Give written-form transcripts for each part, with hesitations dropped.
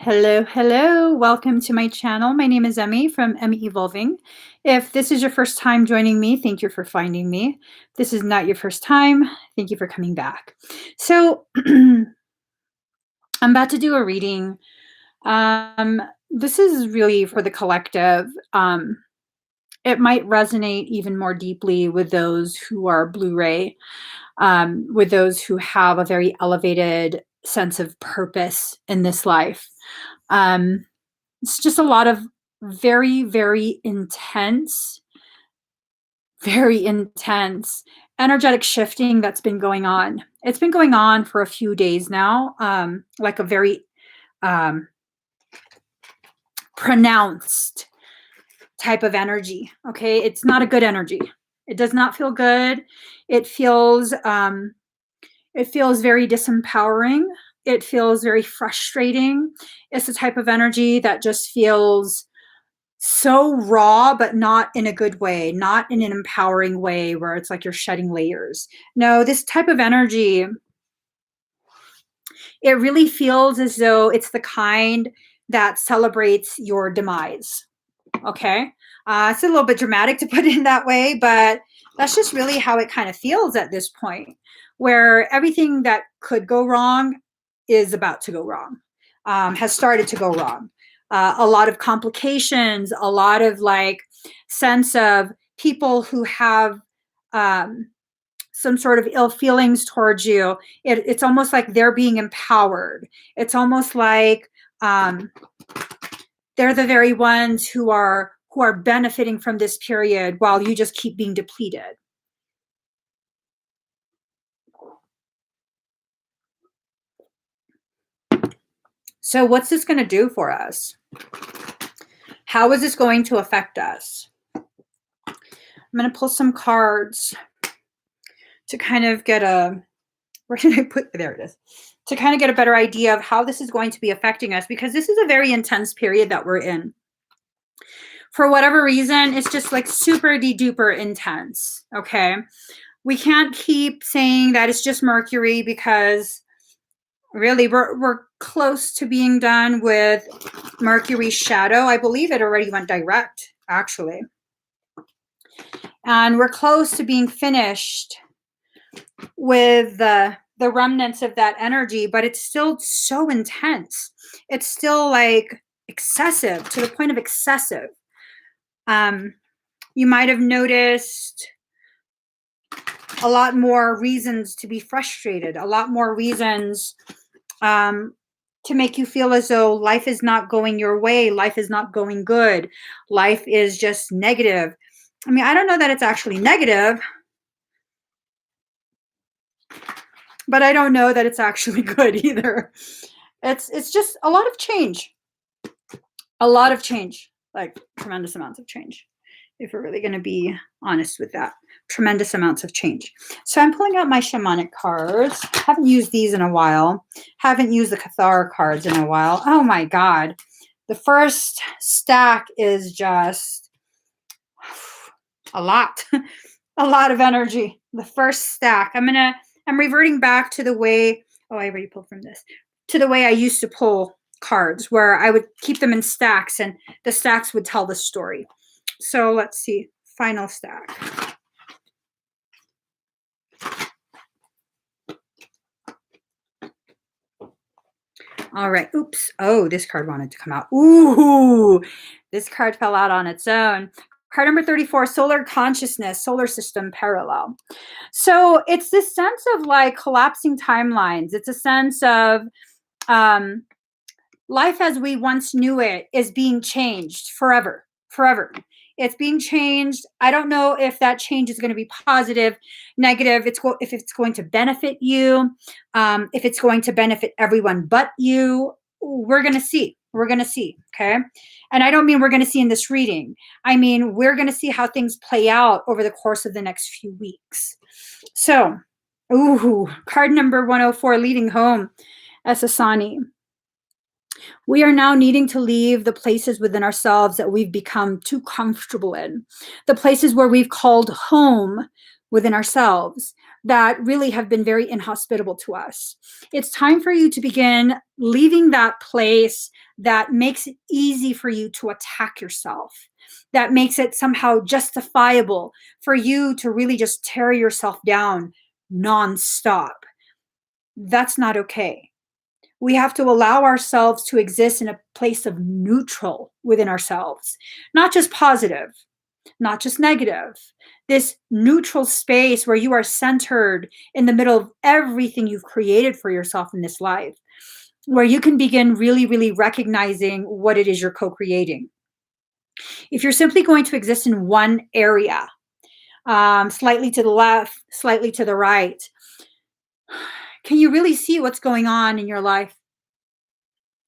Hello, hello. Welcome to my channel. My name is Emmie from Emmie Evolving. If this is your first time joining me, thank you for finding me. If this is not your first time, thank you for coming back. So I'm about to do a reading. This is really for the collective. It might resonate even more deeply with those who are Blu-ray, with those who have a very elevated sense of purpose in this life. It's just a lot of very, very intense energetic shifting that's been going on. It's been going on for a few days now, like a very pronounced type of energy. Okay, it's not a good energy. It does not feel good. It feels very disempowering. It feels very frustrating. It's the type of energy that just feels so raw, but not in a good way, not in an empowering way where it's like you're shedding layers. No, this type of energy, it really feels as though it's the kind that celebrates your demise. Okay. It's a little bit dramatic to put it in that way, but that's just really how it kind of feels at this point, where everything that could go wrong is about to go wrong, has started to go wrong. A lot of complications, a lot of like sense of people who have some sort of ill feelings towards you. It's almost like they're being empowered. It's almost like they're the very ones who are benefiting from this period while you just keep being depleted. So what's this going to do for us? How is this going to affect us? I'm going to pull some cards to kind of get a, where did I put, there it is, to kind of get a better idea of how this is going to be affecting us, because this is a very intense period that we're in. For whatever reason, it's just like super duper intense. Okay. We can't keep saying that it's just Mercury, because really we're close to being done with Mercury's shadow. I believe it already went direct, actually. And we're close to being finished with the remnants of that energy, but it's still so intense. It's still like excessive, to the point of excessive. You might have noticed a lot more reasons to be frustrated, a lot more reasons to make you feel as though life is not going your way, life is not going good, life is just negative. I mean, I don't know that it's actually negative, but I don't know that it's actually good either. It's just a lot of change. A lot of change, like tremendous amounts of change. If we're really going to be honest with that, tremendous amounts of change. So I'm pulling out my shamanic cards. Haven't used these in a while. Haven't used the Cathar cards in a while. Oh my God. The first stack is just a lot, a lot of energy. The first stack. I'm reverting back to the way, oh, I already pulled from this, to the way I used to pull cards, where I would keep them in stacks and the stacks would tell the story. So let's see, final stack. All right, oops. Oh, this card wanted to come out. Ooh, this card fell out on its own. Card number 34, solar consciousness, solar system parallel. So it's this sense of like collapsing timelines. It's a sense of life as we once knew it is being changed forever, forever. It's being changed. I don't know if that change is going to be positive, negative. If it's going to benefit you, if it's going to benefit everyone but you. We're going to see. We're going to see. Okay. And I don't mean we're going to see in this reading. I mean, we're going to see how things play out over the course of the next few weeks. So, ooh, card number 104, leading home, Asasani. We are now needing to leave the places within ourselves that we've become too comfortable in, the places where we've called home, within ourselves that really have been very inhospitable to us. It's time for you to begin leaving that place that makes it easy for you to attack yourself, that makes it somehow justifiable for you to really just tear yourself down nonstop. That's not okay. We have to allow ourselves to exist in a place of neutral within ourselves, not just positive, not just negative. This neutral space where you are centered in the middle of everything you've created for yourself in this life, where you can begin really, really recognizing what it is you're co creating. If you're simply going to exist in one area, slightly to the left, slightly to the right, can you really see what's going on in your life?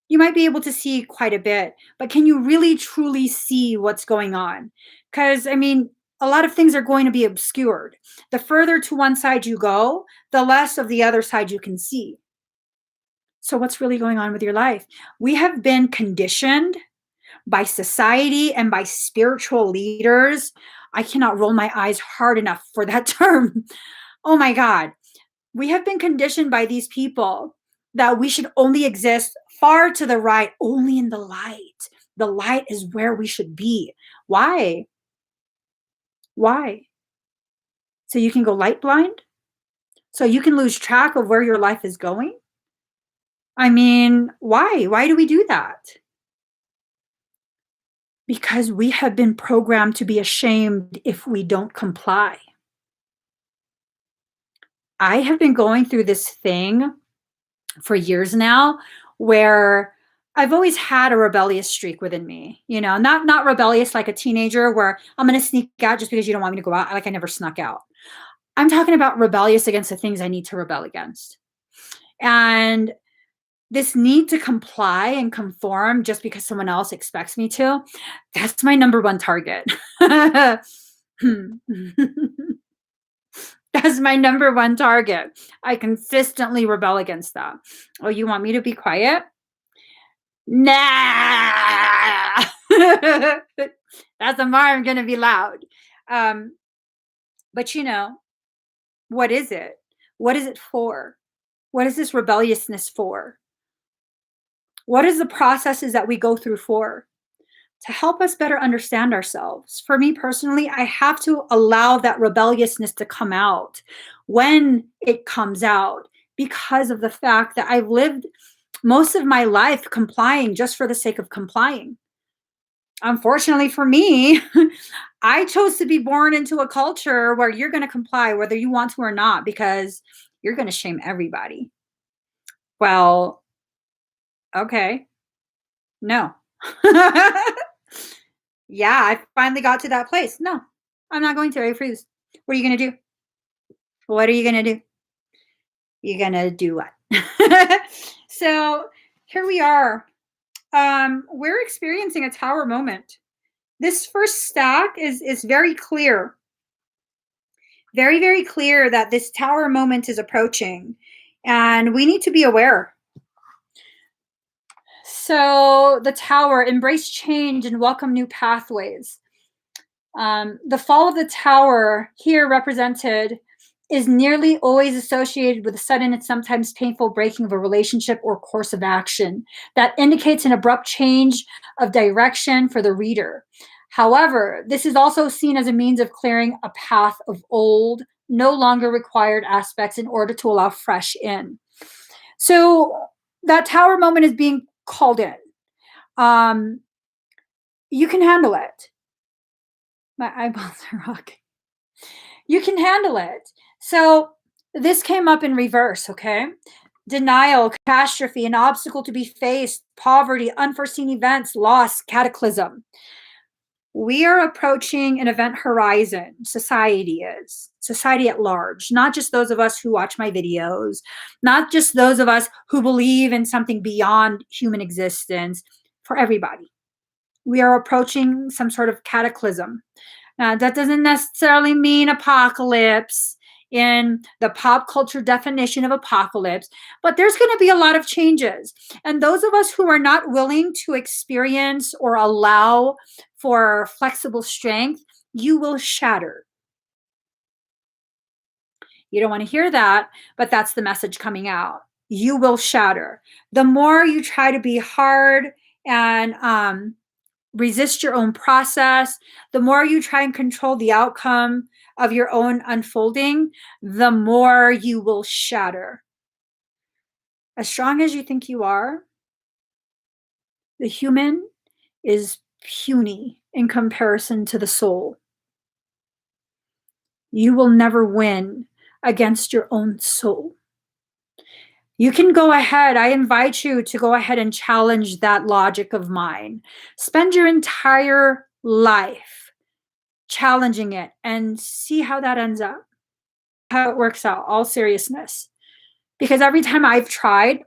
You might be able to see quite a bit, but can you really truly see what's going on? Because, I mean, a lot of things are going to be obscured. The further to one side you go, the less of the other side you can see. So, what's really going on with your life? We have been conditioned by society and by spiritual leaders. I cannot roll my eyes hard enough for that term. Oh my God. We have been conditioned by these people that we should only exist far to the right, only in the light. The light is where we should be. Why? Why? So you can go light blind? So you can lose track of where your life is going? I mean, why? Why do we do that? Because we have been programmed to be ashamed if we don't comply. I have been going through this thing for years now where I've always had a rebellious streak within me, not rebellious like a teenager where I'm going to sneak out just because you don't want me to go out. Like I never snuck out. I'm talking about rebellious against the things I need to rebel against. And this need to comply and conform just because someone else expects me to, that's my number one target. That's my number one target. I consistently rebel against that. Oh, you want me to be quiet? Nah. That's the more I'm going to be loud. But what is it? What is it for? What is this rebelliousness for? What is the processes that we go through for? To help us better understand ourselves. For me personally, I have to allow that rebelliousness to come out when it comes out because of the fact that I've lived most of my life complying just for the sake of complying. Unfortunately for me, I chose to be born into a culture where you're going to comply whether you want to or not because you're going to shame everybody. Well, okay. No. Yeah, I finally got to that place. No, I'm not going to. I refuse. What are you going to do? What are you going to do? You're going to do what? So here we are. We're experiencing a tower moment. This first stack is very clear. Very, very clear that this tower moment is approaching. And we need to be aware. So the tower, embrace change and welcome new pathways. The fall of the tower, here represented, is nearly always associated with a sudden and sometimes painful breaking of a relationship or course of action that indicates an abrupt change of direction for the reader. However, this is also seen as a means of clearing a path of old, no longer required aspects in order to allow fresh in. So that tower moment is being called in. You can handle it. My eyeballs are rocking. You can handle it. So this came up in reverse, okay? Denial, catastrophe, an obstacle to be faced, poverty, unforeseen events, loss, cataclysm. We are approaching an event horizon. Society at large, not just those of us who watch my videos, not just those of us who believe in something beyond human existence, for everybody. We are approaching some sort of cataclysm. That doesn't necessarily mean apocalypse in the pop culture definition of apocalypse, but there's going to be a lot of changes. And those of us who are not willing to experience or allow for flexible strength, you will shatter. You don't want to hear that, but that's the message coming out. You will shatter. The more you try to be hard and resist your own process, the more you try and control the outcome of your own unfolding, the more you will shatter. As strong as you think you are, the human is puny in comparison to the soul. You will never win against your own soul. You can go ahead. I invite you to go ahead and challenge that logic of mine. Spend your entire life challenging it and see how that ends up, how it works out, all seriousness. Because every time I've tried,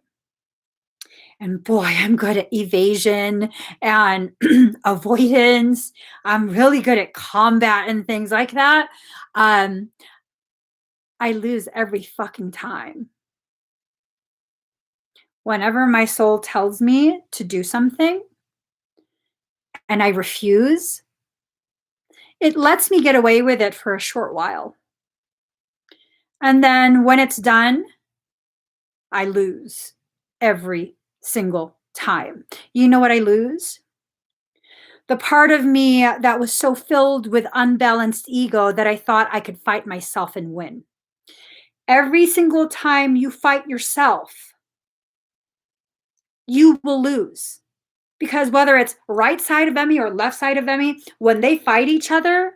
and boy, I'm good at evasion and avoidance. I'm really good at combat and things like that. I lose every fucking time. Whenever my soul tells me to do something and I refuse, it lets me get away with it for a short while. And then when it's done, I lose every single time. You know what I lose? The part of me that was so filled with unbalanced ego that I thought I could fight myself and win. Every single time you fight yourself, you will lose. Because whether it's right side of Emmie or left side of Emmie, when they fight each other,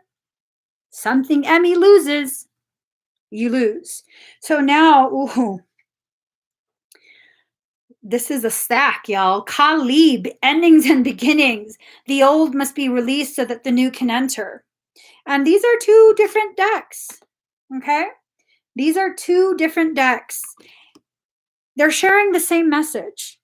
something Emmie loses, you lose. So now, ooh, this is a stack, y'all. Khalib, endings and beginnings. The old must be released so that the new can enter. And these are two different decks, okay? These are two different decks. They're sharing the same message.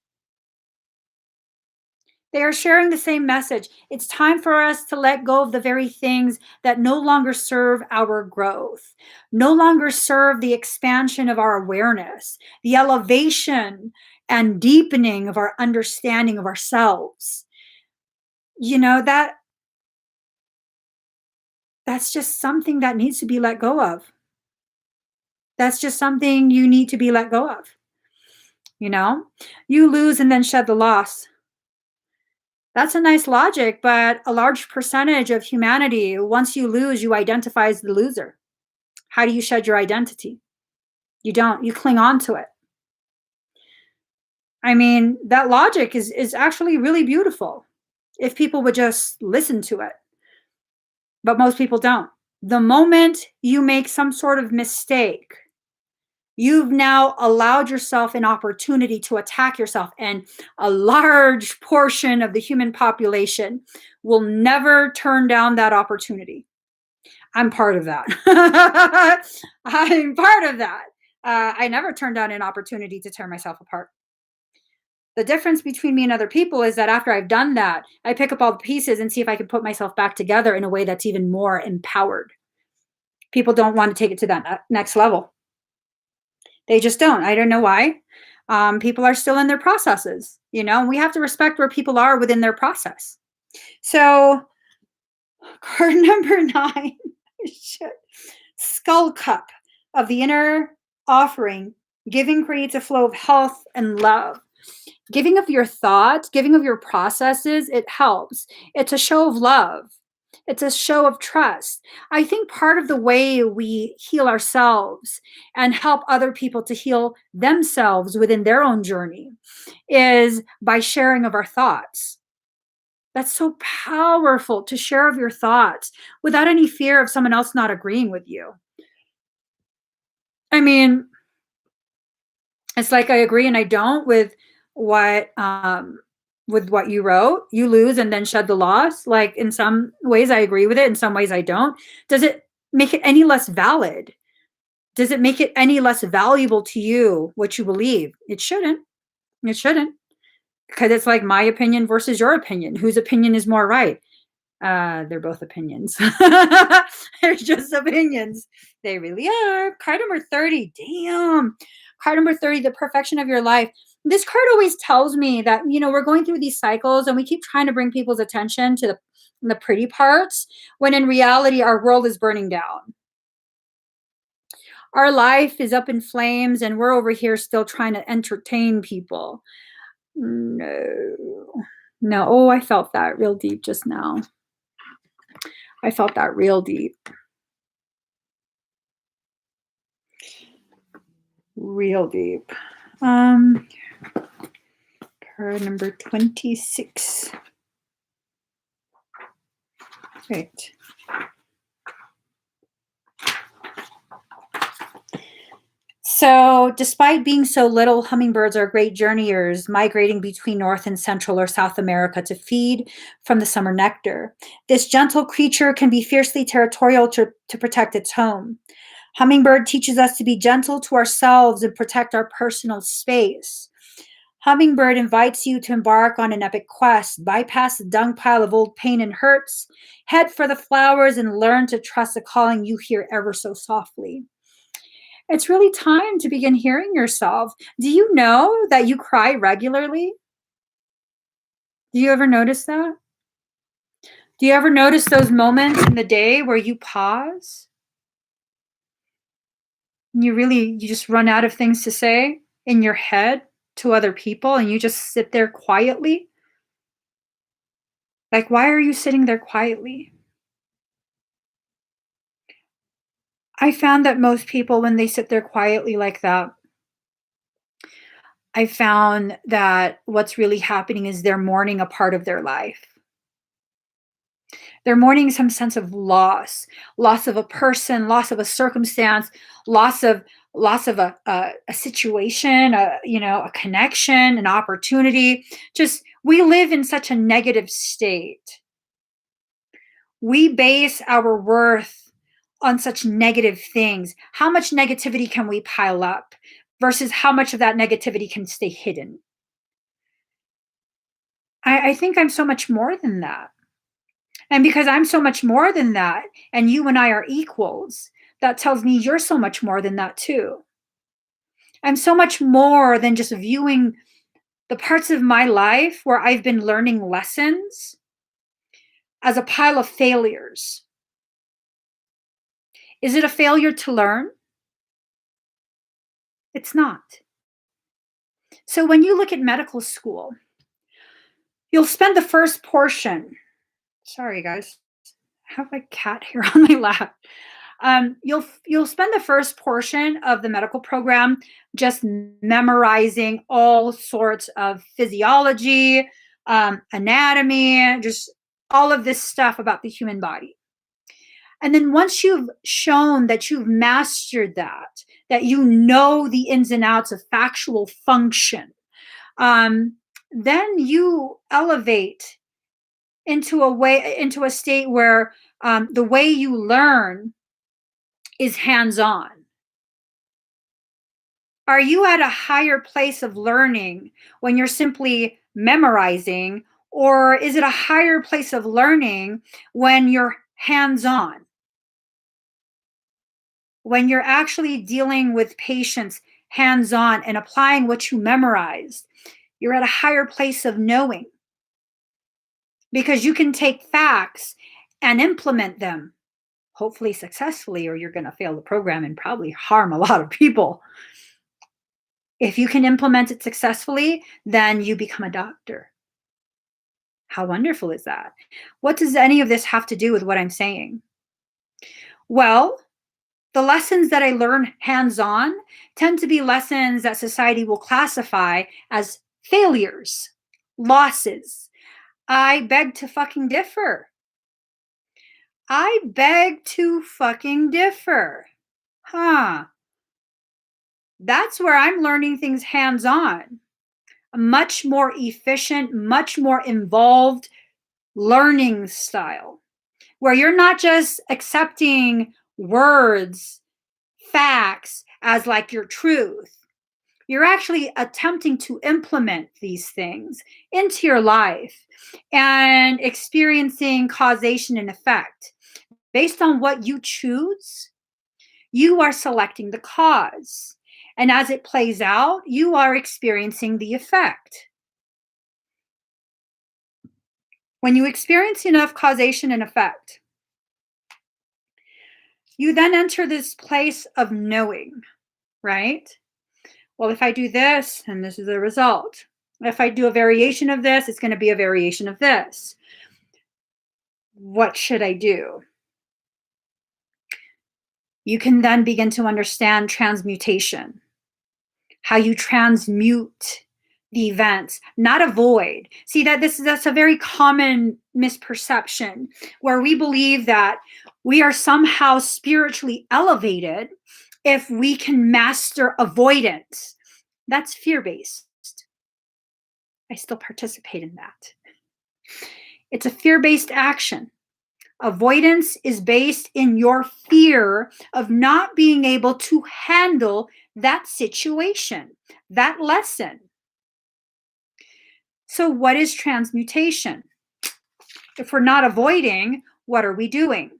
They are sharing the same message. It's time for us to let go of the very things that no longer serve our growth, no longer serve the expansion of our awareness, the elevation and deepening of our understanding of ourselves. You know, that's just something that needs to be let go of. That's just something you need to be let go of. You know, you lose and then shed the loss. That's a nice logic, but a large percentage of humanity, once you lose, you identify as the loser. How do you shed your identity? You don't. You cling on to it. I mean, that logic is actually really beautiful if people would just listen to it. But most people don't. The moment you make some sort of mistake, you've now allowed yourself an opportunity to attack yourself, and a large portion of the human population will never turn down that opportunity. I'm part of that. I'm part of that. I never turned down an opportunity to tear myself apart. The difference between me and other people is that after I've done that, I pick up all the pieces and see if I can put myself back together in a way that's even more empowered. People don't want to take it to that next level. They just don't. I don't know why. People are still in their processes, you know, and we have to respect where people are within their process. So, card number 9, Skull Cup of the inner offering. Giving creates a flow of health and love. Giving of your thoughts, giving of your processes, it helps. It's a show of love. It's a show of trust. I think part of the way we heal ourselves and help other people to heal themselves within their own journey is by sharing of our thoughts. That's so powerful, to share of your thoughts without any fear of someone else not agreeing with you. I mean, it's like I agree and I don't with what you wrote. You lose and then shed the loss. Like, in some ways I agree with it, in some ways I don't. Does it make it any less valid? Does it make it any less valuable to you what you believe? It shouldn't. It shouldn't. Because it's like my opinion versus your opinion. Whose opinion is more right? They're both opinions. They're just opinions. They really are. Card number 30. Damn. Card number 30, the perfection of your life. This card always tells me that, you know, we're going through these cycles and we keep trying to bring people's attention to the pretty parts, when in reality, our world is burning down. Our life is up in flames and we're over here still trying to entertain people. No. No. Oh, I felt that real deep just now. I felt that real deep. Real deep. Card number 26. Right. So, despite being so little, hummingbirds are great journeyers, migrating between North and Central or South America to feed from the summer nectar. This gentle creature can be fiercely territorial to protect its home. Hummingbird teaches us to be gentle to ourselves and protect our personal space. Hummingbird invites you to embark on an epic quest, bypass the dung pile of old pain and hurts, head for the flowers, and learn to trust the calling you hear ever so softly. It's really time to begin hearing yourself. Do you know that you cry regularly? Do you ever notice that? Do you ever notice those moments in the day where you pause? And you just run out of things to say in your head to other people and you just sit there quietly? Like, why are you sitting there quietly? I found that most people, when they sit there quietly like that, I found that what's really happening is they're mourning a part of their life. They're mourning some sense of loss of a person, loss of a circumstance, loss of a situation, a connection, an opportunity. Just we live in such a negative state. We base our worth on such negative things. How much negativity can we pile up versus how much of that negativity can stay hidden? I think I'm so much more than that. And because I'm so much more than that, and you and I are equals, that tells me you're so much more than that too. I'm so much more than just viewing the parts of my life where I've been learning lessons as a pile of failures. Is it a failure to learn? It's not. So when you look at medical school, you'll spend the first portion. Sorry, guys. I have my cat here on my lap. You'll spend the first portion of the medical program just memorizing all sorts of physiology, anatomy, just all of this stuff about the human body. And then once you've shown that you've mastered that you know the ins and outs of factual function, then you elevate into a state where the way you learn is hands-on. Are you at a higher place of learning when you're simply memorizing, or is it a higher place of learning when you're hands-on? When you're actually dealing with patients hands-on and applying what you memorized, you're at a higher place of knowing because you can take facts and implement them, hopefully successfully, or you're going to fail the program and probably harm a lot of people. If you can implement it successfully, then you become a doctor. How wonderful is that? What does any of this have to do with what I'm saying? Well, the lessons that I learn hands-on tend to be lessons that society will classify as failures, losses. I beg to fucking differ. I beg to fucking differ. That's where I'm learning things hands-on. A much more efficient, much more involved learning style, where you're not just accepting words, facts as like your truth. You're actually attempting to implement these things into your life and experiencing causation and effect. Based on what you choose, you are selecting the cause. And as it plays out, you are experiencing the effect. When you experience enough causation and effect, You then enter this place of knowing, right? Well, if I do this, and this is the result. If I do a variation of this, it's going to be a variation of this. What should I do? You can then begin to understand transmutation, how you transmute the events, not avoid. See that's a very common misperception where we believe that we are somehow spiritually elevated if we can master avoidance. That's fear-based. I still participate in that. It's a fear-based action. Avoidance is based in your fear of not being able to handle that situation, that lesson. So, what is transmutation? If we're not avoiding, what are we doing?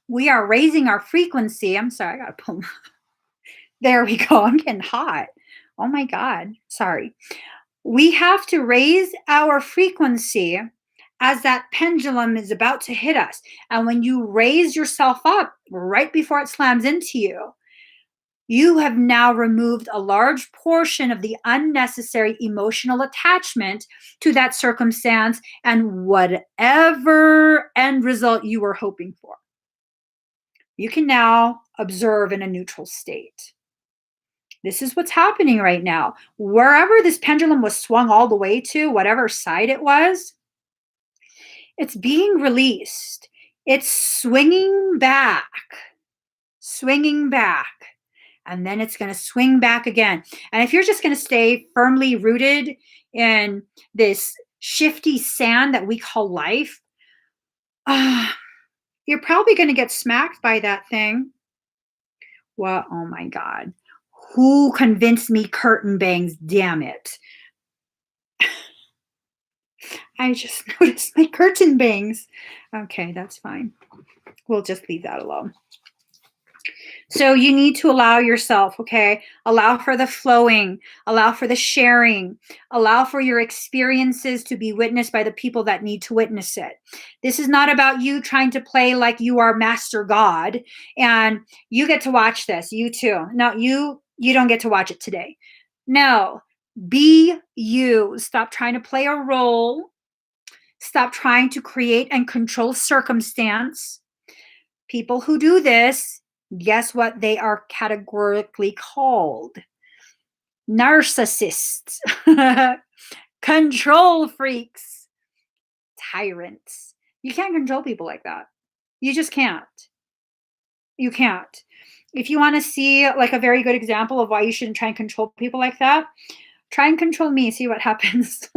We are raising our frequency. I'm sorry, I got to pull. There we go. I'm getting hot. Oh my God. Sorry. We have to raise our frequency as that pendulum is about to hit us. And when you raise yourself up right before it slams into you, you have now removed a large portion of the unnecessary emotional attachment to that circumstance and whatever end result you were hoping for. You can now observe in a neutral state. This is what's happening right now. Wherever this pendulum was swung all the way to, whatever side it was, it's being released. It's swinging back, and then it's going to swing back again. And if you're just going to stay firmly rooted in this shifty sand that we call life, you're probably going to get smacked by that thing. Well, oh my God. Who convinced me curtain bangs? Damn it. I just noticed my curtain bangs. Okay, that's fine. We'll just leave that alone. So you need to allow yourself, okay? Allow for the flowing, allow for the sharing, allow for your experiences to be witnessed by the people that need to witness it. This is not about you trying to play like you are Master God and you get to watch this, you too. No, you don't get to watch it today. No, be you. Stop trying to play a role. Stop trying to create and control circumstance. People who do this, guess what they are categorically called? Narcissists, control freaks, tyrants. You can't control people like that. You just can't. You can't. If you want to see like a very good example of why you shouldn't try and control people like that, try and control me, see what happens.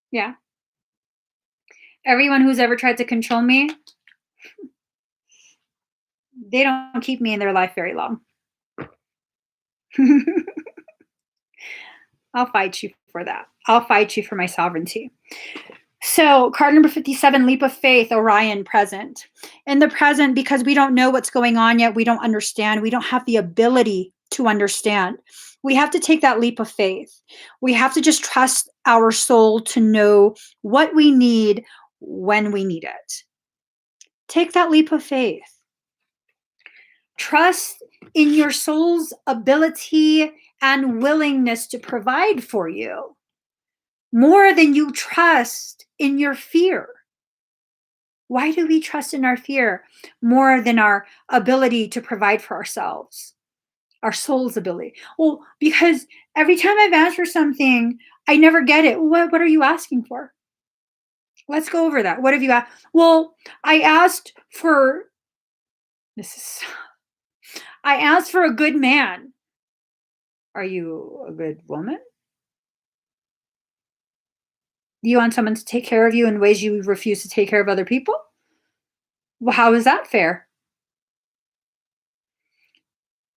Yeah. Everyone who's ever tried to control me, they don't keep me in their life very long. I'll fight you for that. I'll fight you for my sovereignty. So, card number 57, leap of faith, Orion present. In the present, because we don't know what's going on yet, we don't understand, we don't have the ability to understand. We have to take that leap of faith. We have to just trust our soul to know what we need when we need it. Take that leap of faith. Trust in your soul's ability and willingness to provide for you more than you trust in your fear. Why do we trust in our fear more than our ability to provide for ourselves? Our soul's ability. Well, because every time I've asked for something, I never get it. What are you asking for? Let's go over that. What have you asked? Well, I asked for a good man. Are you a good woman? Do you want someone to take care of you in ways you refuse to take care of other people? Well, how is that fair?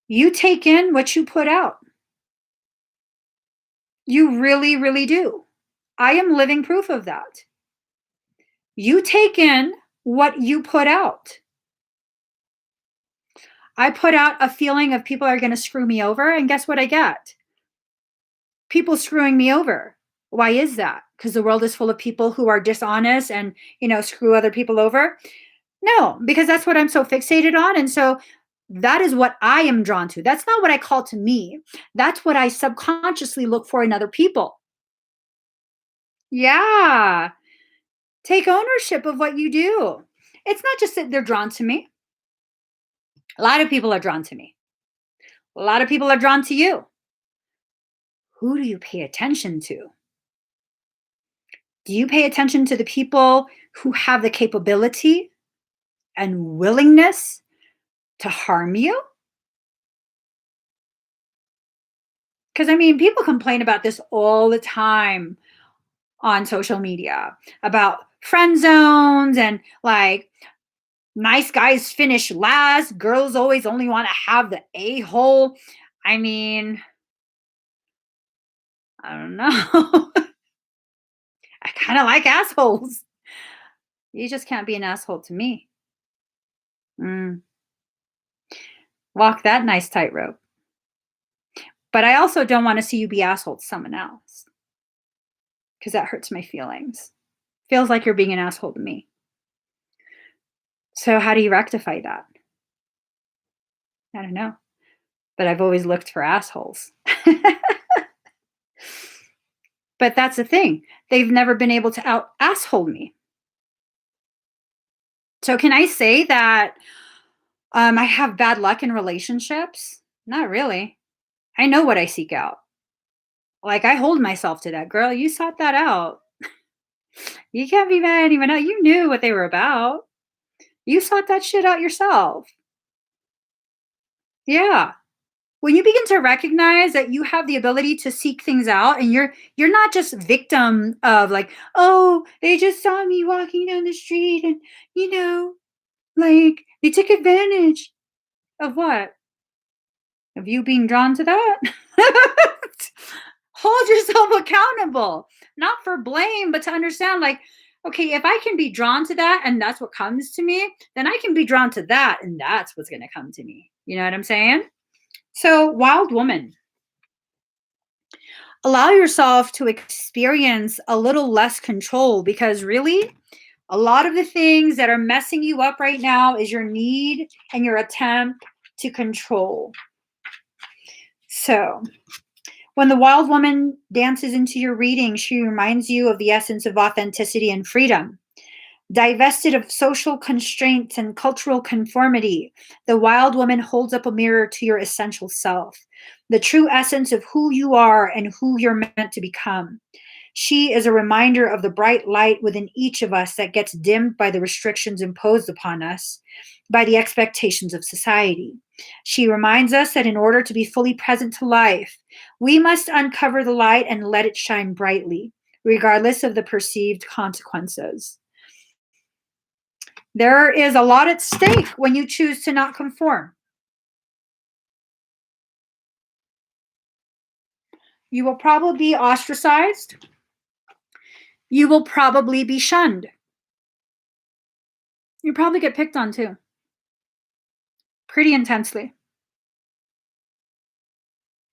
You take in what you put out. You really, really do. I am living proof of that. You take in what you put out. I put out a feeling of people are going to screw me over, and guess what I get? People screwing me over. Why is that? because the world is full of people who are dishonest and, screw other people over? No, because that's what I'm so fixated on. And so that is what I am drawn to. That's not what I call to me. That's what I subconsciously look for in other people. Yeah. Take ownership of what you do. It's not just that they're drawn to me. A lot of people are drawn to me. A lot of people are drawn to you. Who do you pay attention to? Do you pay attention to the people who have the capability and willingness to harm you? Because, people complain about this all the time on social media about friend zones and like nice guys finish last, girls always only want to have the a hole. I mean, I don't know. I kind of like assholes. You just can't be an asshole to me. Mm, walk that nice tightrope. But I also don't want to see you be asshole to someone else because that hurts my feelings. Feels like you're being an asshole to me. So how do you rectify that? I don't know. But I've always looked for assholes. But that's the thing. They've never been able to out asshole me. So can I say that I have bad luck in relationships? Not really. I know what I seek out. Like I hold myself to that. Girl, you sought that out. You can't be mad at anyone else. You knew what they were about. You sought that shit out yourself. Yeah. When you begin to recognize that you have the ability to seek things out and you're not just victim of like, oh, they just saw me walking down the street and like they took advantage of what? Of you being drawn to that? Hold yourself accountable, not for blame, but to understand like, okay, if I can be drawn to that and that's what comes to me, then I can be drawn to that and that's what's going to come to me. You know what I'm saying? So, wild woman, allow yourself to experience a little less control because really, a lot of the things that are messing you up right now is your need and your attempt to control. So, when the wild woman dances into your reading, she reminds you of the essence of authenticity and freedom. Divested of social constraints and cultural conformity, the wild woman holds up a mirror to your essential self, the true essence of who you are and who you're meant to become. She is a reminder of the bright light within each of us that gets dimmed by the restrictions imposed upon us, by the expectations of society. She reminds us that in order to be fully present to life, we must uncover the light and let it shine brightly, regardless of the perceived consequences. There is a lot at stake when you choose to not conform. You will probably be ostracized. You will probably be shunned. You probably get picked on too. Pretty intensely.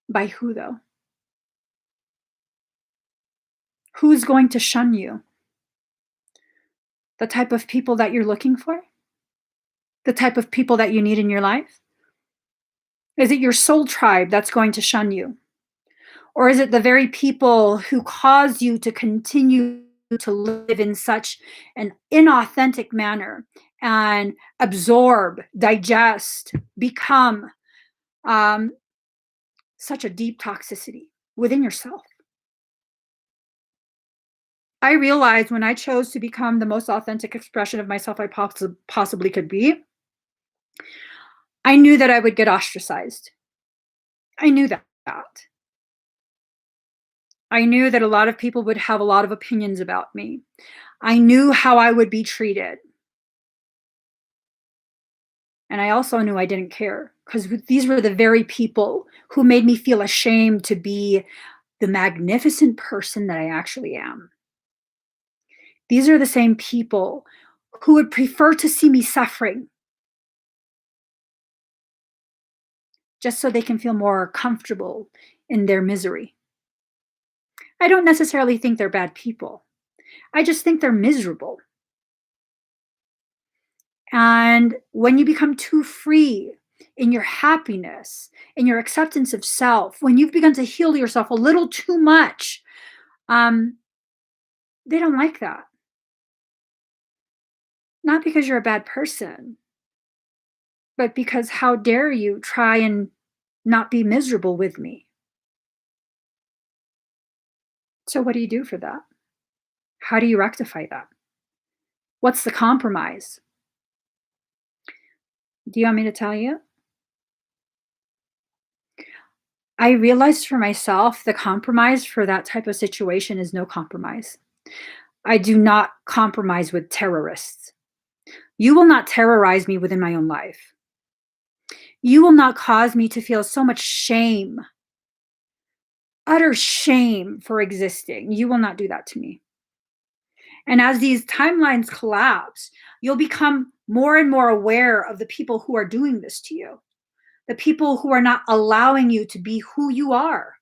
By who though? Who's going to shun you? The type of people that you're looking for? The type of people that you need in your life? Is it your soul tribe that's going to shun you? Or is it the very people who cause you to continue to live in such an inauthentic manner and absorb, digest, become such a deep toxicity within yourself? I realized when I chose to become the most authentic expression of myself I possibly could be, I knew that I would get ostracized. I knew that. I knew that a lot of people would have a lot of opinions about me. I knew how I would be treated. And I also knew I didn't care because these were the very people who made me feel ashamed to be the magnificent person that I actually am. These are the same people who would prefer to see me suffering just so they can feel more comfortable in their misery. I don't necessarily think they're bad people. I just think they're miserable. And when you become too free in your happiness, in your acceptance of self, when you've begun to heal yourself a little too much, um, they don't like that. Not because you're a bad person, but because how dare you try and not be miserable with me? So, what do you do for that? How do you rectify that? What's the compromise? Do you want me to tell you? I realized for myself the compromise for that type of situation is no compromise. I do not compromise with terrorists. You will not terrorize me within my own life. You will not cause me to feel so much shame, utter shame for existing. You will not do that to me. And as these timelines collapse, you'll become more and more aware of the people who are doing this to you, the people who are not allowing you to be who you are.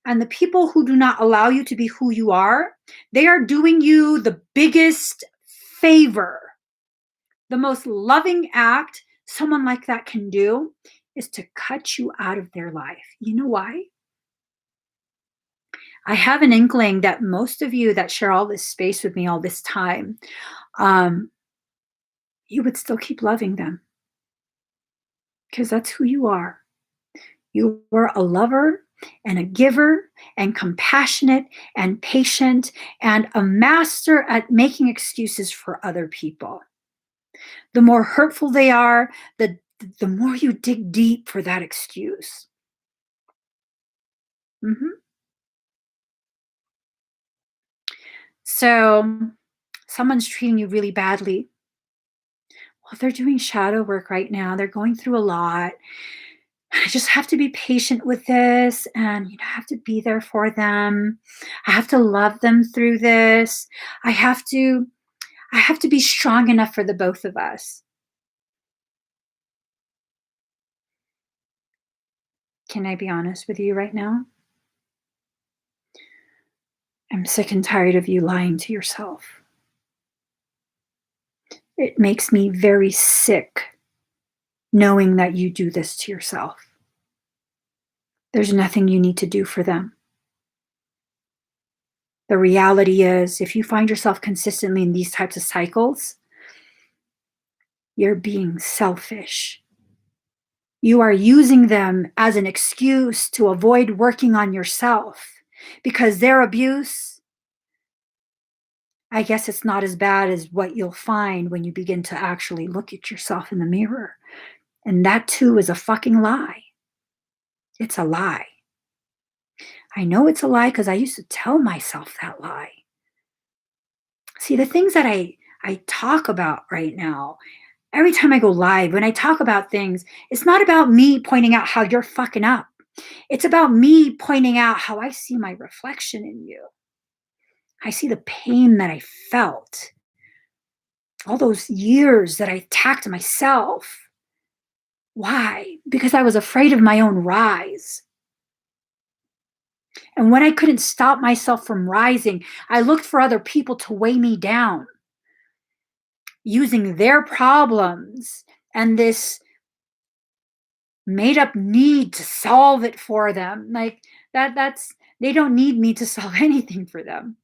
And the people who do not allow you to be who you are, they are doing you the biggest favor. The most loving act someone like that can do is to cut you out of their life. You know why? I have an inkling that most of you that share all this space with me all this time, um, you would still keep loving them because that's who you are. You are a lover and a giver and compassionate and patient and a master at making excuses for other people. The more hurtful they are, the more you dig deep for that excuse. Mhm. So, someone's treating you really badly. Well, they're doing shadow work right now. They're going through a lot. I just have to be patient with this and I have to be there for them. I have to love them through this. I have to I have to be strong enough for the both of us. Can I be honest with you right now? I'm sick and tired of you lying to yourself. It makes me very sick knowing that you do this to yourself. There's nothing you need to do for them. The reality is, if you find yourself consistently in these types of cycles, you're being selfish. You are using them as an excuse to avoid working on yourself because their abuse, I guess it's not as bad as what you'll find when you begin to actually look at yourself in the mirror. And that too is a fucking lie. It's a lie. I know it's a lie because I used to tell myself that lie. See, the things that I talk about right now, every time I go live, when I talk about things, it's not about me pointing out how you're fucking up. It's about me pointing out how I see my reflection in you. I see the pain that I felt, all those years that I attacked myself. Why? Because I was afraid of my own rise. And when I couldn't stop myself from rising, I looked for other people to weigh me down using their problems and this made up need to solve it for them. Like that's they don't need me to solve anything for them.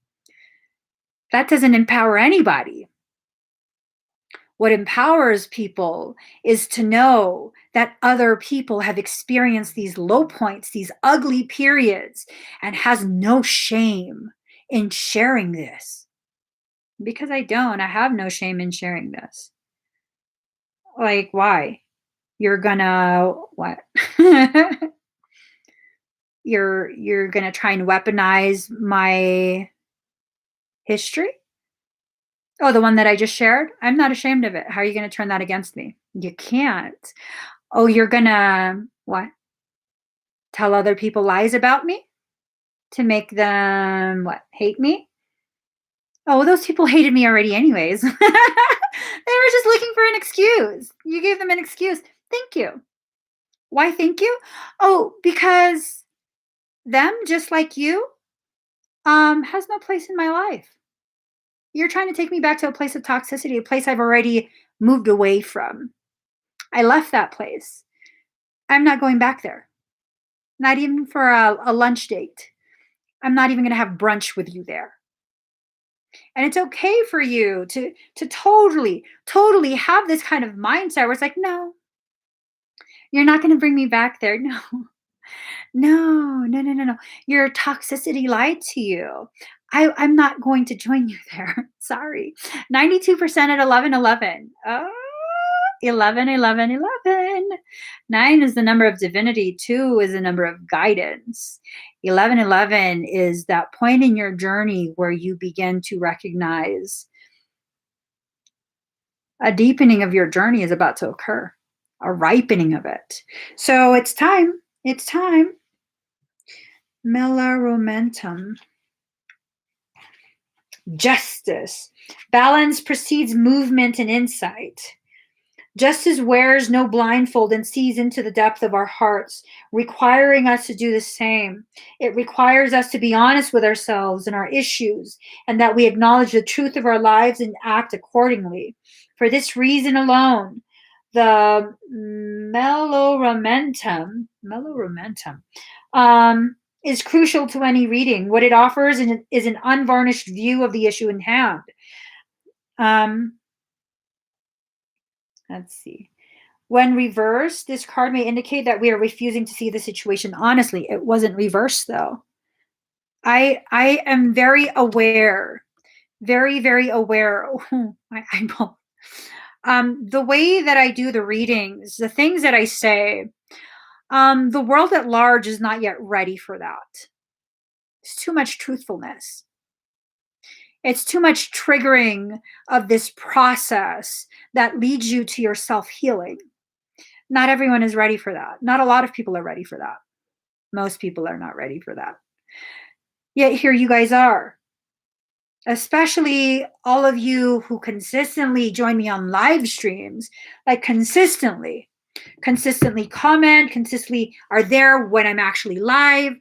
That doesn't empower anybody. What empowers people is to know that other people have experienced these low points, these ugly periods, and has no shame in sharing this. Because I don't, I have no shame in sharing this. Like, why? You're gonna what? You're gonna try and weaponize my history? Oh, the one that I just shared? I'm not ashamed of it. How are you gonna turn that against me? You can't. Oh, you're gonna what? Tell other people lies about me to make them what? Hate me? Oh, those people hated me already anyways. They were just looking for an excuse. You gave them an excuse. Thank you. Why thank you? Oh, because them just like you has no place in my life. You're trying to take me back to a place of toxicity, a place I've already moved away from. I left that place. I'm not going back there. Not even for a lunch date. I'm not even going to have brunch with you there. And it's okay for you to totally have this kind of mindset where it's like, no, you're not going to bring me back there. No, no. Your toxicity lied to you. I'm not going to join you there. Sorry. 92% at 1111. Oh, 11, 11, 11. 9 is the number of divinity. 2 is the number of guidance. 11, 11 is that point in your journey where you begin to recognize a deepening of your journey is about to occur, a ripening of it. So it's time. It's time. Meloromentum. Justice. Balance precedes movement and insight. Justice wears no blindfold and sees into the depth of our hearts, requiring us to do the same. It requires us to be honest with ourselves and our issues, and that we acknowledge the truth of our lives and act accordingly. For this reason alone, the meloromentum is crucial to any reading. What it offers is an unvarnished view of the issue in hand. Let's see. When reversed, this card may indicate that we are refusing to see the situation honestly. It wasn't reversed, though. I am very aware, very aware. Oh, my eyeball. The way that I do the readings, the things that I say, the world at large is not yet ready for that. It's too much truthfulness. It's too much triggering of this process that leads you to your self-healing. Not everyone is ready for that. Not a lot of people are ready for that. Most people are not ready for that. Yet here you guys are. Especially all of you who consistently join me on live streams, like consistently comment, consistently are there when I'm actually live.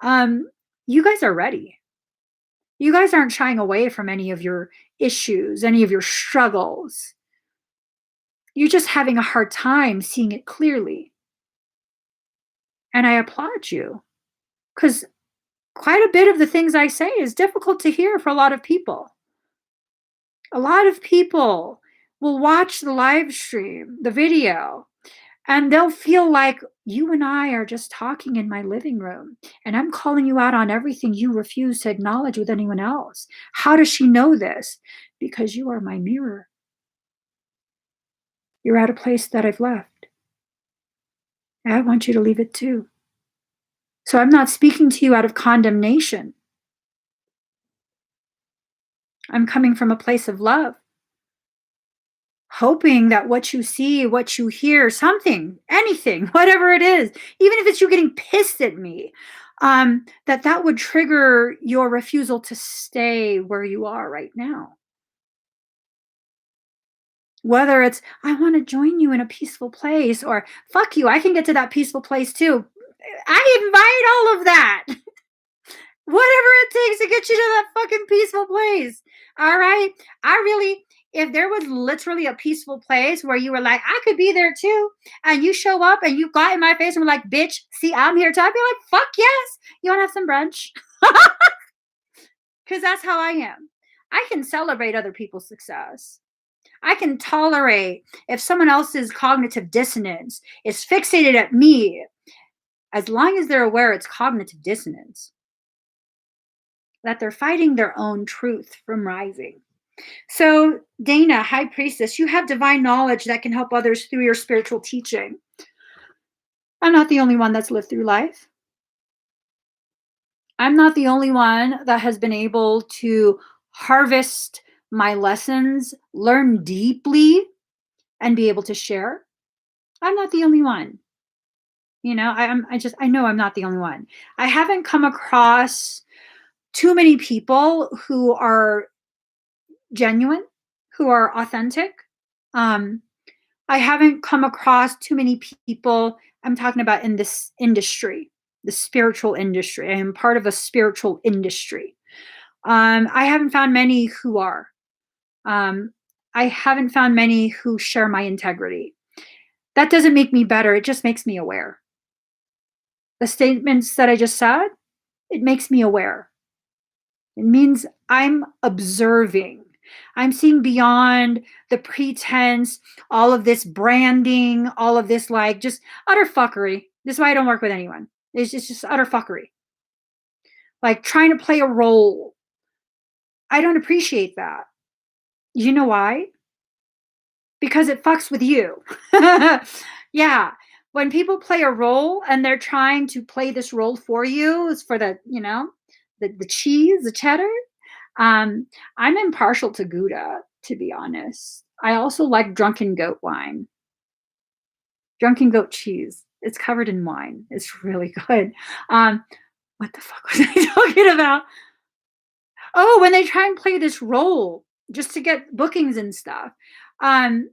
You guys are ready. You guys aren't shying away from any of your issues, any of your struggles. You're just having a hard time seeing it clearly. And I applaud you, because quite a bit of the things I say is difficult to hear for a lot of people. A lot of people will watch the live stream, the video, and they'll feel like you and I are just talking in my living room, and I'm calling you out on everything you refuse to acknowledge with anyone else. How does she know this? Because you are my mirror. You're at a place that I've left. And I want you to leave it too. So I'm not speaking to you out of condemnation. I'm coming from a place of love, hoping that what you see, what you hear, something, anything, whatever it is, even if it's you getting pissed at me, that would trigger your refusal to stay where you are right now. Whether it's, I want to join you in a peaceful place, or fuck you, I can get to that peaceful place too. I invite all of that. Whatever it takes to get you to that fucking peaceful place. All right. If there was literally a peaceful place where you were like, I could be there too, and you show up and you got in my face and were like, bitch, see, I'm here too, I'd be like, fuck yes. You want to have some brunch? Because that's how I am. I can celebrate other people's success. I can tolerate if someone else's cognitive dissonance is fixated at me, as long as they're aware it's cognitive dissonance, that they're fighting their own truth from rising. So, Dana, High Priestess, you have divine knowledge that can help others through your spiritual teaching. I'm not the only one that's lived through life. I'm not the only one that has been able to harvest my lessons, learn deeply, and be able to share. I'm not the only one. You know, I know I'm not the only one. I haven't come across too many people who are genuine, who are authentic. I haven't come across too many people, I'm talking about in this industry, the spiritual industry. I am part of a spiritual industry. I haven't found many who are. I haven't found many who share my integrity. That doesn't make me better. It just makes me aware. The statements that I just said, it makes me aware. It means I'm observing. I'm seeing beyond the pretense, all of this branding, all of this like just utter fuckery. This is why I don't work with anyone. It's just utter fuckery. Like trying to play a role. I don't appreciate that. You know why? Because it fucks with you. Yeah. When people play a role and they're trying to play this role for you, it's for the, the cheese, the cheddar. I'm impartial to Gouda, to be honest. I also like drunken goat wine, drunken goat cheese. It's covered in wine. It's really good. What the fuck was I talking about? Oh, when they try and play this role just to get bookings and stuff, they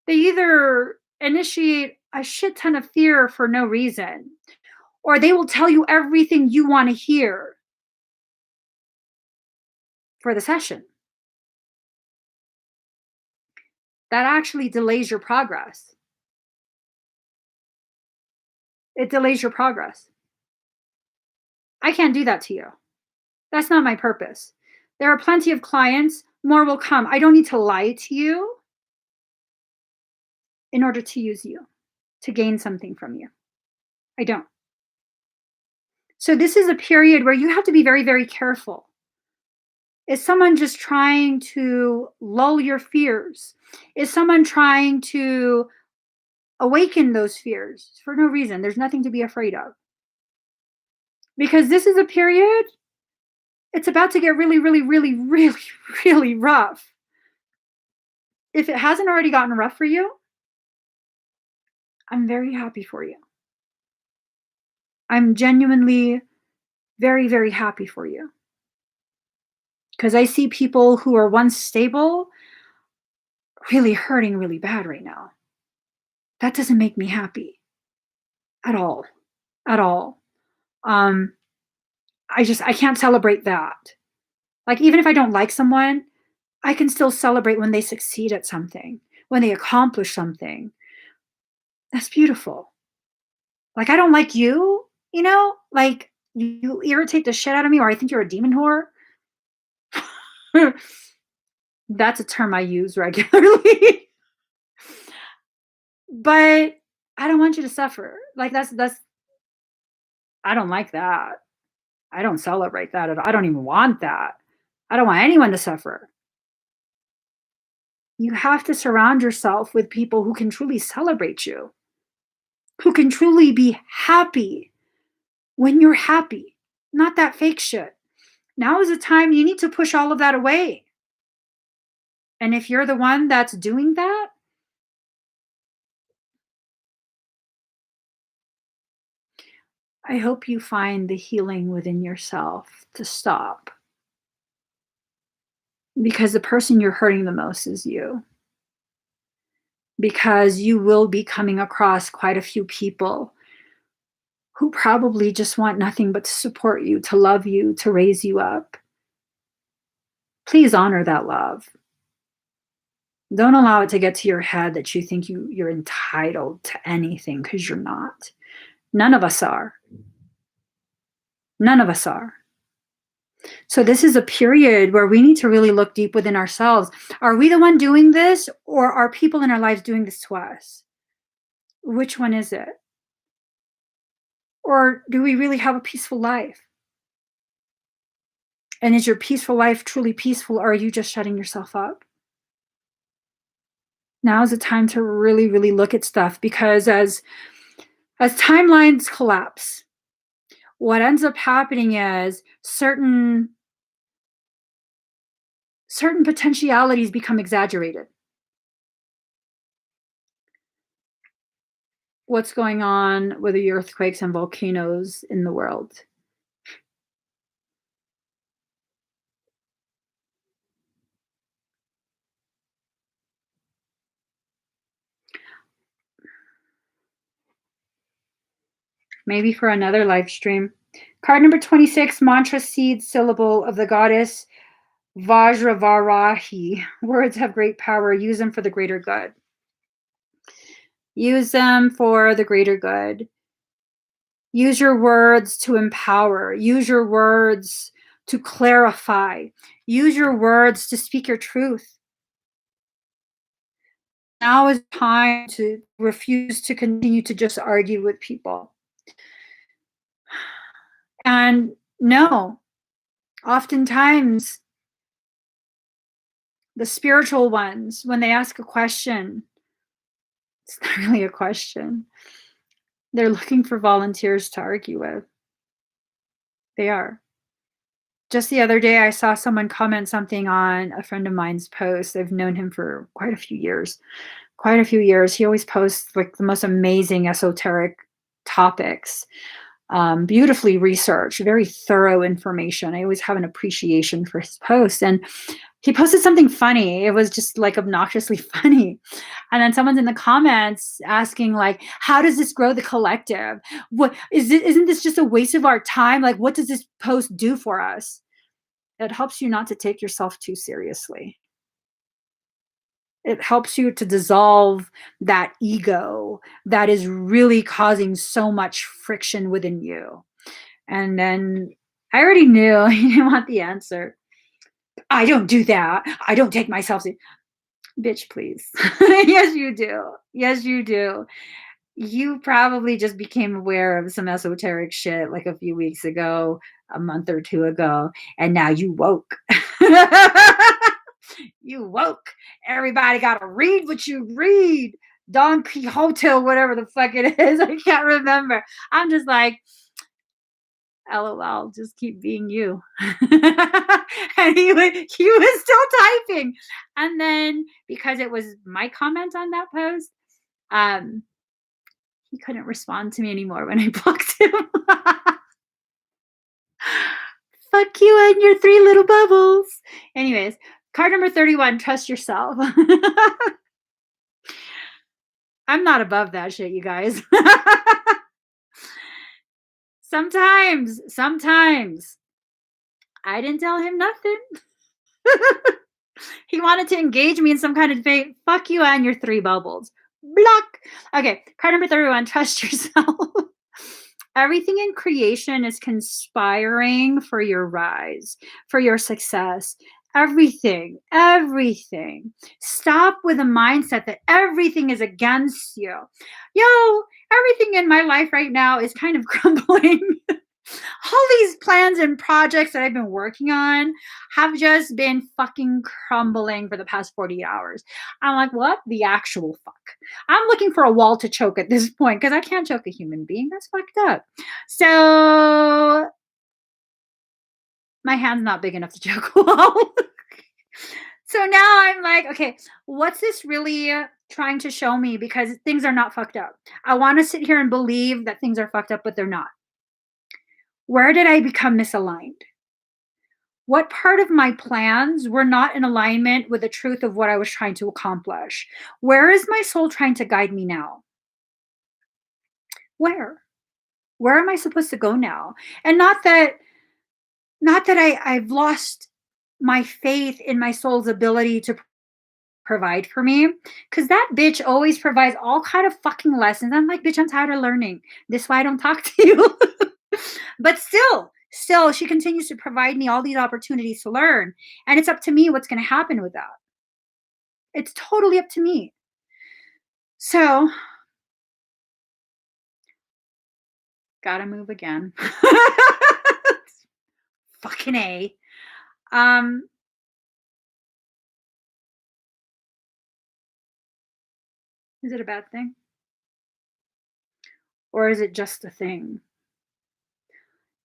either initiate a shit ton of fear for no reason, or they will tell you everything you want to hear for the session. That actually delays your progress. It delays your progress. I can't do that to you. That's not my purpose. There are plenty of clients, more will come. I don't need to lie to you in order to use you, to gain something from you. I don't. So this is a period where you have to be very, very careful. Is someone just trying to lull your fears? Is someone trying to awaken those fears for no reason? There's nothing to be afraid of. Because this is a period, it's about to get really, really, really, really, really rough. If it hasn't already gotten rough for you, I'm very happy for you. I'm genuinely very, very happy for you. Because I see people who are once stable really hurting really bad right now. That doesn't make me happy at all. At all. I can't celebrate that. Like, even if I don't like someone, I can still celebrate when they succeed at something, when they accomplish something. That's beautiful. Like, I don't like you, like you irritate the shit out of me, or I think you're a demon whore. That's a term I use regularly. But I don't want you to suffer. Like that's I don't like that. I don't celebrate that at all. I don't even want that. I don't want anyone to suffer. You have to surround yourself with people who can truly celebrate you, who can truly be happy when you're happy, not that fake shit. Now is the time you need to push all of that away. And if you're the one that's doing that, I hope you find the healing within yourself to stop. Because the person you're hurting the most is you. Because you will be coming across quite a few people who probably just want nothing but to support you, to love you, to raise you up. Please honor that love. Don't allow it to get to your head that you think you're entitled to anything, because you're not. None of us are. None of us are. So this is a period where we need to really look deep within ourselves. Are we the one doing this, or are people in our lives doing this to us? Which one is it? Or do we really have a peaceful life? And is your peaceful life truly peaceful, or are you just shutting yourself up? Now is the time to really, really look at stuff, because as timelines collapse, what ends up happening is certain potentialities become exaggerated. What's going on with the earthquakes and volcanoes in the world? Maybe for another live stream. Card number 26, mantra seed syllable of the goddess Vajravarahi. Words have great power. Use them for the greater good. Use them for the greater good. Use your words to empower. Use your words to clarify. Use your words to speak your truth. Now is time to refuse to continue to just argue with people. And no, oftentimes the spiritual ones, when they ask a question, it's not really a question. They're looking for volunteers to argue with. They are. Just the other day, I saw someone comment something on a friend of mine's post. I've known him for quite a few years. He always posts like the most amazing esoteric topics, beautifully researched, very thorough information. I always have an appreciation for his posts. And he posted something funny. It was just like obnoxiously funny. And then someone's in the comments asking like, how does this grow the collective? What is it? Isn't this just a waste of our time? Like, what does this post do for us? It helps you not to take yourself too seriously. It helps you to dissolve that ego that is really causing so much friction within you. And then I already knew he didn't want the answer. I don't do that. I don't take myself. Bitch, please. Yes, you do. Yes, you do. You probably just became aware of some esoteric shit like a few weeks ago, a month or two ago, and now you woke. You woke. Everybody got to read what you read. Don Quixote, whatever the fuck it is. I can't remember. I'm just like, LOL, just keep being you. And he was still typing. And then because it was my comment on that post, he couldn't respond to me anymore when I blocked him. Fuck you and your three little bubbles. Anyways, card number 31, trust yourself. I'm not above that shit, you guys. Sometimes I didn't tell him nothing. He wanted to engage me in some kind of debate. Fuck you and your three bubbles. Block. Okay, card number 31, trust yourself. Everything in creation is conspiring for your rise, for your success. Everything. Stop with a mindset that everything is against you. Yo, everything in my life right now is kind of crumbling. All these plans and projects that I've been working on have just been fucking crumbling for the past 40 hours. I'm like, what the actual fuck? I'm looking for a wall to choke at this point because I can't choke a human being. That's fucked up. So my hand's not big enough to choke a wall. So now I'm like, okay, what's this really trying to show me? Because things are not fucked up. I want to sit here and believe that things are fucked up, but they're not. Where did I become misaligned? What part of my plans were not in alignment with the truth of what I was trying to accomplish? Where is my soul trying to guide me now? Where am I supposed to go now? And not that I've lost my faith in my soul's ability to provide for me, because that bitch always provides all kind of fucking lessons. I'm like, bitch, I'm tired of learning. This is why I don't talk to you. But still, she continues to provide me all these opportunities to learn. And it's up to me what's going to happen with that. It's totally up to me. So, gotta move again. Fucking A. Is it a bad thing? Or is it just a thing?